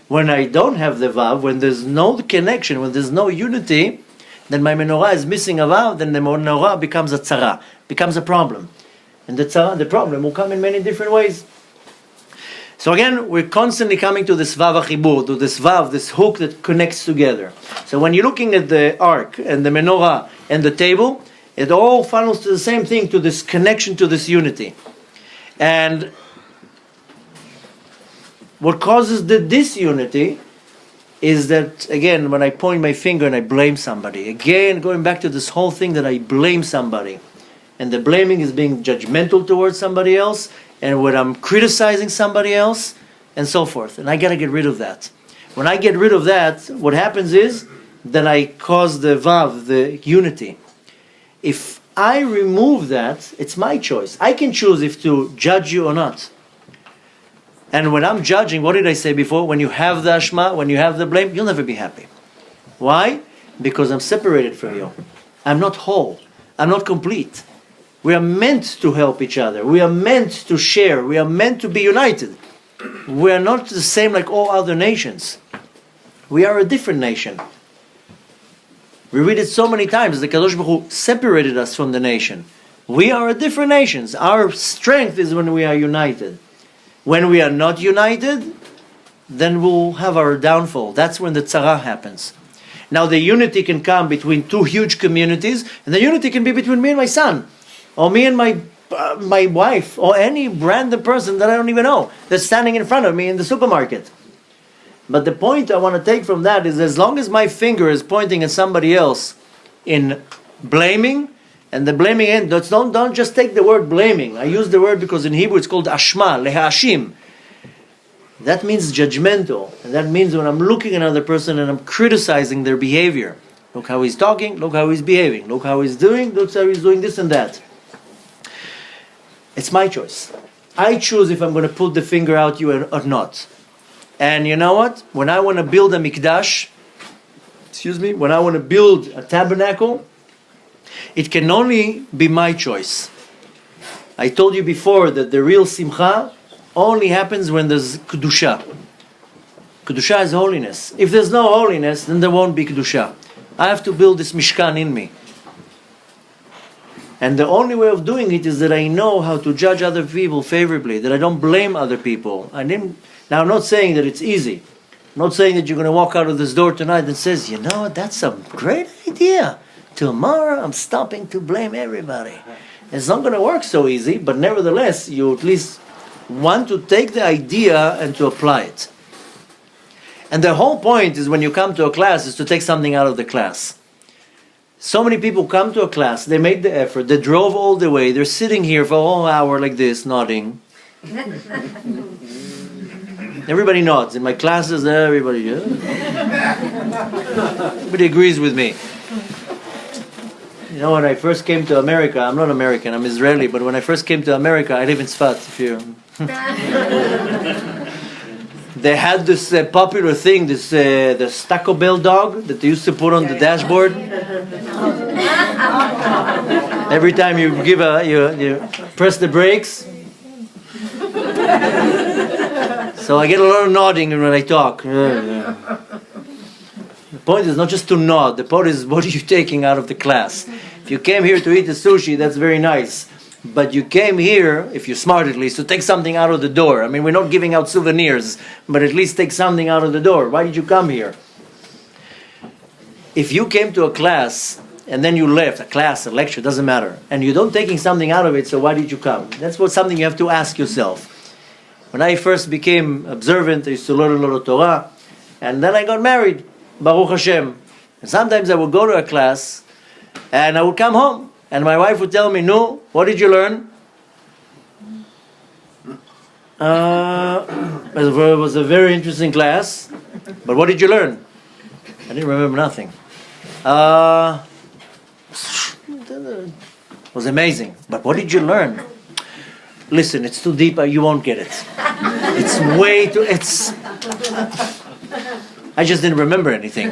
When I don't have the vav, when there's no connection, when there's no unity, then my menorah is missing a vav, then the menorah becomes a tzara, becomes a problem. And the problem will come in many different ways. So again, we're constantly coming to this vav achibur, to this vav, this hook that connects together. So when you're looking at the ark and the menorah and the table, it all funnels to the same thing, to this connection, to this unity. And what causes the disunity is that, again, when I point my finger and I blame somebody, again, going back to this whole thing that I blame somebody, and the blaming is being judgmental towards somebody else, and when I'm criticizing somebody else, and so forth. And I got to get rid of that. When I get rid of that, what happens is, then I cause the vav, the unity. If I remove that, it's my choice. I can choose if to judge you or not. And when I'm judging, what did I say before? When you have the ashma, when you have the blame, you'll never be happy. Why? Because I'm separated from you. I'm not whole. I'm not complete. We are meant to help each other. We are meant to share. We are meant to be united. We are not the same like all other nations. We are a different nation. We read it so many times. The Kadosh Baruch Hu separated us from the nation. We are a different nation. Our strength is when we are united. When we are not united, then we'll have our downfall. That's when the tzara happens. Now the unity can come between two huge communities, and the unity can be between me and my son, or me and my wife, or any random person that I don't even know that's standing in front of me in the supermarket. But the point I want to take from that is, as long as my finger is pointing at somebody else in blaming, And the blaming, and don't just take the word blaming. I use the word because in Hebrew it's called ashma, lehashim. That means judgmental. And that means when I'm looking at another person and I'm criticizing their behavior. Look how he's talking, look how he's behaving, look how he's doing, look how he's doing this and that. It's my choice. I choose if I'm going to put the finger out you or not. And you know what? When I want to build a mikdash, when I want to build a tabernacle, it can only be my choice. I told you before that the real simcha only happens when there's kedusha. Kedusha is holiness. If there's no holiness, then there won't be kedusha. I have to build this mishkan in me. And the only way of doing it is that I know how to judge other people favorably, that I don't blame other people. Now, I'm not saying that it's easy. I'm not saying that you're going to walk out of this door tonight and says, you know what, that's a great idea. Tomorrow I'm stopping to blame everybody. It's not going to work so easy, but nevertheless, you at least want to take the idea and to apply it. And the whole point is when you come to a class is to take something out of the class. So many people come to a class, they made the effort, they drove all the way, they're sitting here for a whole hour like this, nodding. Everybody nods. In my classes, everybody agrees with me. You know, when I first came to America, I'm not American, I'm Israeli, but when I first came to America, I live in Sfat, They had this popular thing, the Taco Bell dog that they used to put on the dashboard. Every time you you press the brakes. So I get a lot of nodding when I talk. The point is not just to nod. The point is, what are you taking out of the class? If you came here to eat the sushi, that's very nice. But you came here, if you're smart at least, to take something out of the door. I mean, we're not giving out souvenirs, but at least take something out of the door. Why did you come here? If you came to a class and then you left, a class, a lecture, doesn't matter, and you don't taking something out of it, so why did you come? That's something you have to ask yourself. When I first became observant, I used to learn a lot of Torah, and then I got married, Baruch Hashem. And sometimes I would go to a class, and I would come home. And my wife would tell me, "No, what did you learn?" It was a very interesting class, but what did you learn? I didn't remember nothing. It was amazing, but what did you learn? Listen, it's too deep, you won't get it. It's way too, I just didn't remember anything.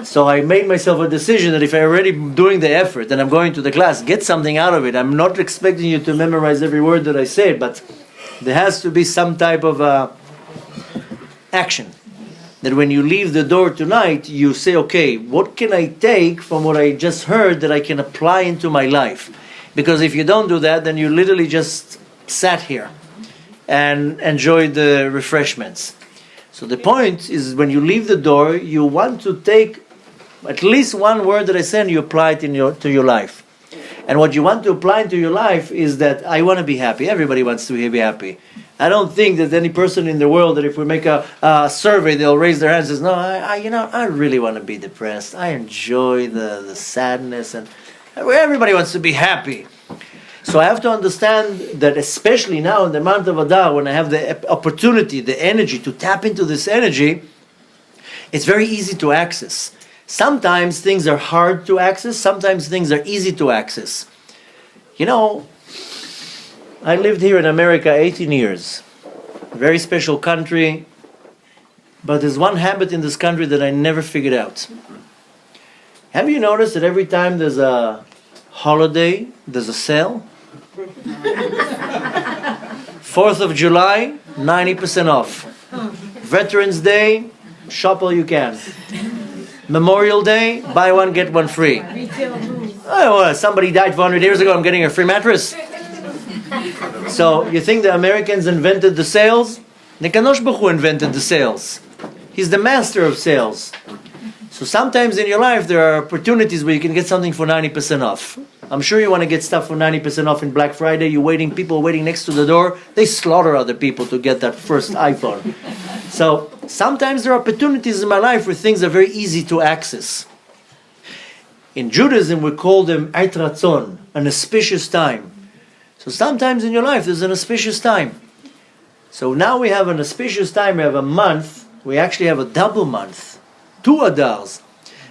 So I made myself a decision that if I'm already doing the effort and I'm going to the class, get something out of it. I'm not expecting you to memorize every word that I say, but there has to be some type of action. That when you leave the door tonight, you say, okay, what can I take from what I just heard that I can apply into my life? Because if you don't do that, then you literally just sat here and enjoyed the refreshments. So the point is, when you leave the door, you want to take at least one word that I said and you apply it to your life. And what you want to apply into your life is that I want to be happy. Everybody wants to be happy. I don't think that any person in the world that if we make a survey, they'll raise their hands and say, no, I really want to be depressed. I enjoy the sadness, and everybody wants to be happy. So I have to understand that especially now in the month of Adar, when I have the opportunity, the energy to tap into this energy, it's very easy to access. Sometimes things are hard to access, sometimes things are easy to access. You know, I lived here in America 18 years. A very special country, but there's one habit in this country that I never figured out. Have you noticed that every time there's a holiday, there's a sale? 4th of July, 90% off. Veterans Day, shop all you can. Memorial Day, buy one, get one free. Oh, somebody died 400 years ago, I'm getting a free mattress. So, you think the Americans invented the sales? The Kadosh Baruch Hu invented the sales. He's the master of sales. So sometimes in your life there are opportunities where you can get something for 90% off. I'm sure you want to get stuff for 90% off in Black Friday. People waiting next to the door. They slaughter other people to get that first iPhone. So sometimes there are opportunities in my life where things are very easy to access. In Judaism, we call them Eit Ratzon, an auspicious time. So sometimes in your life, there's an auspicious time. So now we have an auspicious time, we have a month, we actually have a double month, 2 Adars,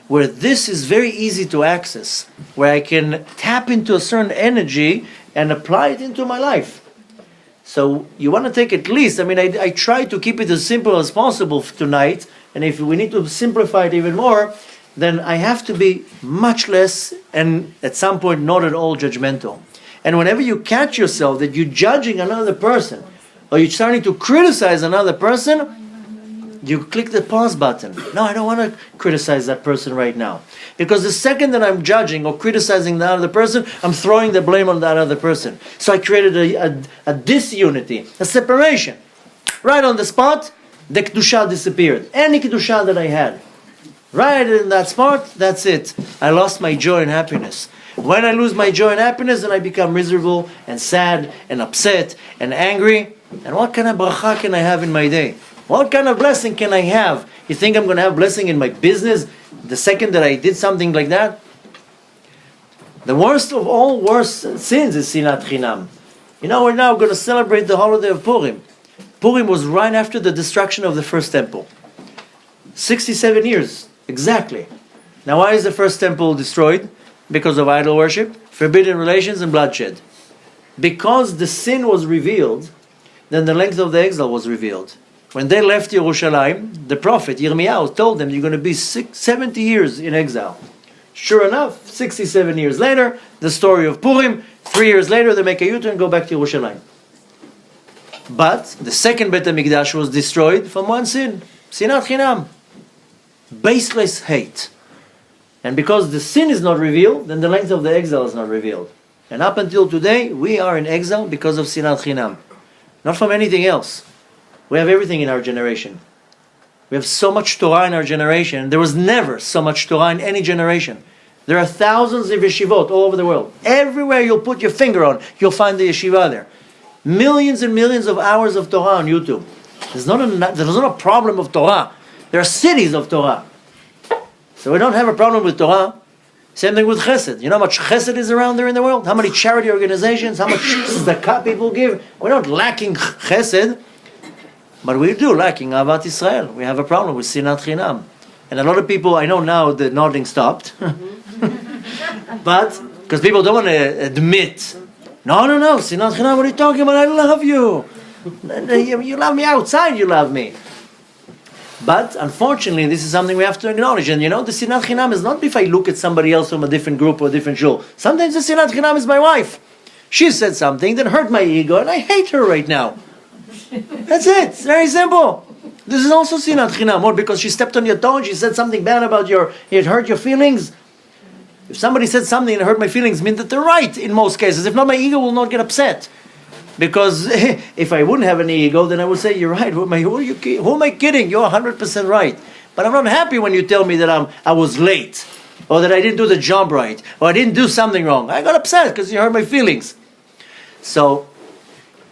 where this is very easy to access, where I can tap into a certain energy and apply it into my life. So you want to take at least, I try to keep it as simple as possible tonight, and if we need to simplify it even more, then I have to be much less, and at some point not at all judgmental. And whenever you catch yourself that you're judging another person, or you're starting to criticize another person, you click the pause button. No, I don't want to criticize that person right now. Because the second that I'm judging or criticizing the other person, I'm throwing the blame on that other person. So I created a disunity, a separation. Right on the spot, the Kedusha disappeared. Any Kedusha that I had. Right in that spot, that's it. I lost my joy and happiness. When I lose my joy and happiness, then I become miserable and sad and upset and angry. And what kind of bracha can I have in my day? What kind of blessing can I have? You think I'm going to have blessing in my business the second that I did something like that? The worst of all worst sins is sinat chinam. We're now going to celebrate the holiday of Purim. Purim was right after the destruction of the first temple. 67 years, exactly. Now why is the first temple destroyed? Because of idol worship, forbidden relations, and bloodshed. Because the sin was revealed, then the length of the exile was revealed. When they left Yerushalayim, the prophet Yirmiyahu told them, you're going to be 70 years in exile. Sure enough, 67 years later, the story of Purim, 3 years later they make a U-turn and go back to Yerushalayim. But the second Beit HaMikdash was destroyed from one sin, sinat chinam, baseless hate. And because the sin is not revealed, then the length of the exile is not revealed. And up until today, we are in exile because of sinat chinam. Not from anything else. We have everything in our generation. We have so much Torah in our generation. There was never so much Torah in any generation. There are thousands of yeshivot all over the world. Everywhere you'll put your finger on, you'll find the yeshiva there. Millions and millions of hours of Torah on YouTube. There's not a problem of Torah. There are cities of Torah. So we don't have a problem with Torah. Same thing with chesed. You know how much chesed is around there in the world? How many charity organizations? How much tzedakah people give? We're not lacking chesed. But we do lacking Avat Israel. We have a problem with sinat chinam. And a lot of people, I know now the nodding stopped. But, because people don't want to admit, no, sinat chinam, what are you talking about? I love you. You love me outside, you love me. But, unfortunately, this is something we have to acknowledge. And the sinat chinam is not if I look at somebody else from a different group or a different shul. Sometimes the sinat chinam is my wife. She said something that hurt my ego, and I hate her right now. That's it. It's very simple. This is also sinat chinam. Or because she stepped on your toe and she said something bad about it hurt your feelings. If somebody said something and hurt my feelings, it means that they're right in most cases. If not, my ego will not get upset. Because if I wouldn't have any ego, then I would say, you're right. Who am I kidding? You're 100% right. But I'm not happy when you tell me that I was late. Or that I didn't do the job right. Or I didn't do something wrong. I got upset because you hurt my feelings. So,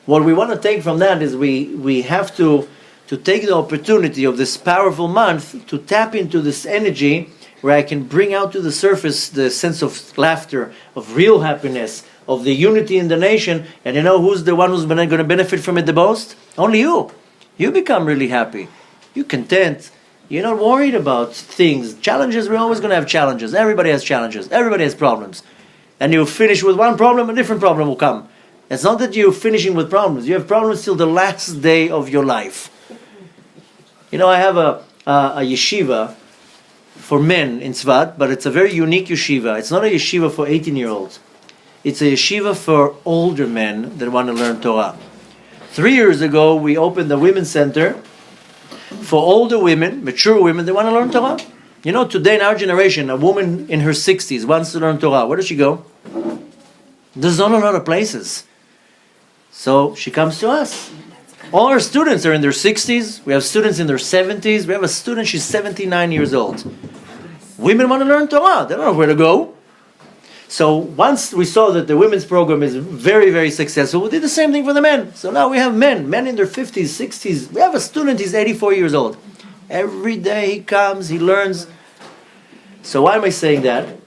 what we want to take from that is we have to take the opportunity of this powerful month to tap into this energy where I can bring out to the surface the sense of laughter, of real happiness, of the unity in the nation. And who's the one who's going to benefit from it the most? Only you. You become really happy. You're content. You're not worried about things. Challenges, we're always going to have challenges. Everybody has challenges. Everybody has problems. And you finish with one problem, a different problem will come. It's not that you're finishing with problems. You have problems till the last day of your life. I have a yeshiva for men in Tzvat, but it's a very unique yeshiva. It's not a yeshiva for 18-year-olds. It's a yeshiva for older men that want to learn Torah. 3 years ago, we opened the women's center for older women, mature women that want to learn Torah. Today in our generation, a woman in her 60s wants to learn Torah. Where does she go? There's not a lot of places. So she comes to us. All our students are in their 60s. We have students in their 70s. We have a student, she's 79 years old. Women want to learn Torah. They don't know where to go. So once we saw that the women's program is very, very successful, we did the same thing for the men. So now we have men in their 50s, 60s. We have a student, he's 84 years old. Every day he comes, he learns. So why am I saying that?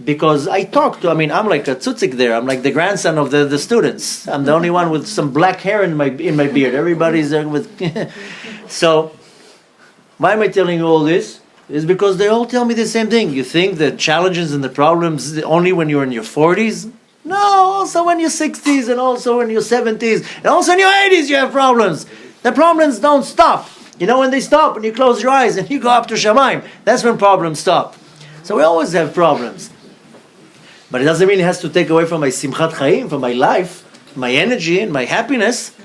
because I talk to, I'm like a tzutzik there. I'm like the grandson of the students. I'm the only one with some black hair in my beard. Everybody's with... So, why am I telling you all this? It's because they all tell me the same thing. You think the challenges and the problems only when you're in your 40s? No, also when you're 60s, and also when you're 70s, and also in your 80s you have problems. The problems don't stop. You know when they stop? When you close your eyes and you go up to Shamayim. That's when problems stop. So we always have problems. But it doesn't mean it has to take away from my simchat chaim, from my life, my energy, and my happiness.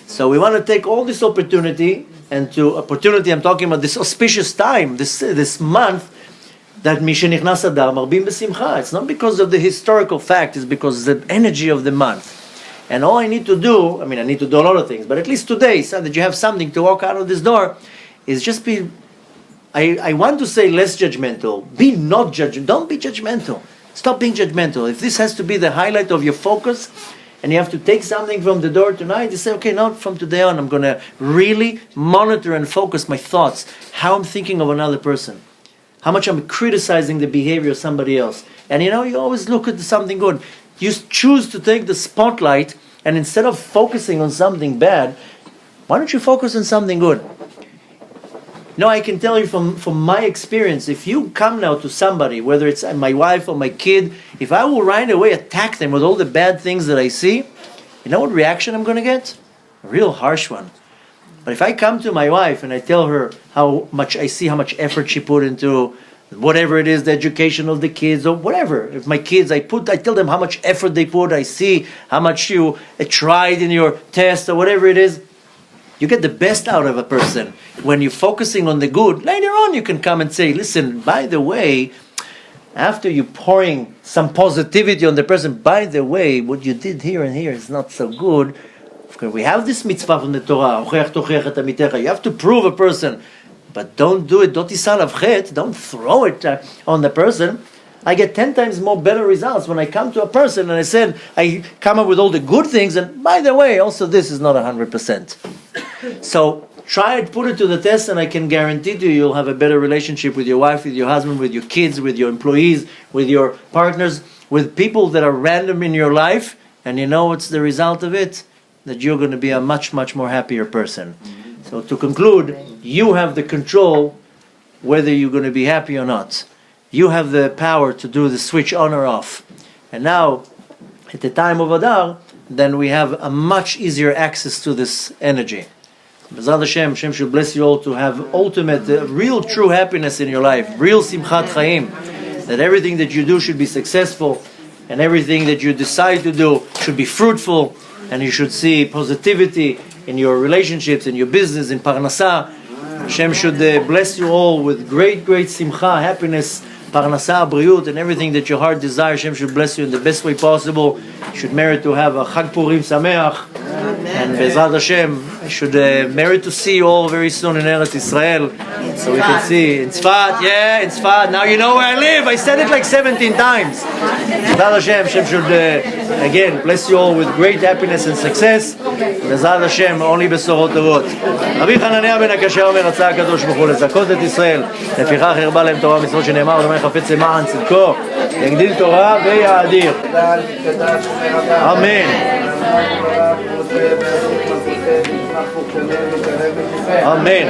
So we want to take all this opportunity, and I'm talking about this auspicious time, this month, that Mishenichnas Adar Marbim B'Simcha. It's not because of the historical fact, it's because of the energy of the month. And all I need to do, I need to do a lot of things, but at least today, so that you have something to walk out of this door, is just be, I want to say less judgmental. Be not judgmental. Don't be judgmental. Stop being judgmental. If this has to be the highlight of your focus, and you have to take something from the door tonight, you say, okay, now from today on, I'm going to really monitor and focus my thoughts, how I'm thinking of another person, how much I'm criticizing the behavior of somebody else. And you always look at something good. You choose to take the spotlight, and instead of focusing on something bad, why don't you focus on something good? I can tell you from my experience, if you come now to somebody, whether it's my wife or my kid, if I will right away attack them with all the bad things that I see, you know what reaction I'm going to get? A real harsh one. But if I come to my wife and I tell her how much effort she put into whatever it is, the education of the kids or whatever. If my kids, I tell them how much effort they put, I see how much you tried in your test or whatever it is. You get the best out of a person. When you're focusing on the good, later on you can come and say, listen, by the way, after you pouring some positivity on the person, by the way, what you did here and here is not so good. We have this mitzvah from the Torah. You have to prove a person. But don't do it. Don't throw it on the person. I get 10 times more better results when I come to a person and I come up with all the good things, and by the way, also this is not 100%. So try it, put it to the test, and I can guarantee to you, you'll have a better relationship with your wife, with your husband, with your kids, with your employees, with your partners, with people that are random in your life, and you know what's the result of it? That you're going to be a much, much more happier person. So to conclude, you have the control whether you're going to be happy or not. You have the power to do the switch on or off. And now, at the time of Adar, then we have a much easier access to this energy. B'ezrat Hashem should bless you all to have ultimate, real true happiness in your life, real simchat chaim, that everything that you do should be successful, and everything that you decide to do should be fruitful, and you should see positivity in your relationships, in your business, in parnasah. Hashem should bless you all with great, great simcha, happiness, parnasah, briyut, and everything that your heart desires. Hashem should bless you in the best way possible. You should merit to have a Chag Purim Sameach. And Be'ezrat Hashem, I should merit to see you all very soon in Eretz Israel. So we can see in Tzfat, in Tzfat. Now you know where I live. I said it like 17 times. Be'ezrat Hashem should again bless you all with great happiness and success. Be'ezrat Hashem, only besorot tovot. Rabbi Hanania ben Akasher אומר, רצה הקדוש ברוך הוא לזכות את ישראל, לפיכך הרבה להם תורה ומצוות שנאמר, ולמען חפץ למען צדקו, יגדיל תורה ויאדיר. אמן. Amen.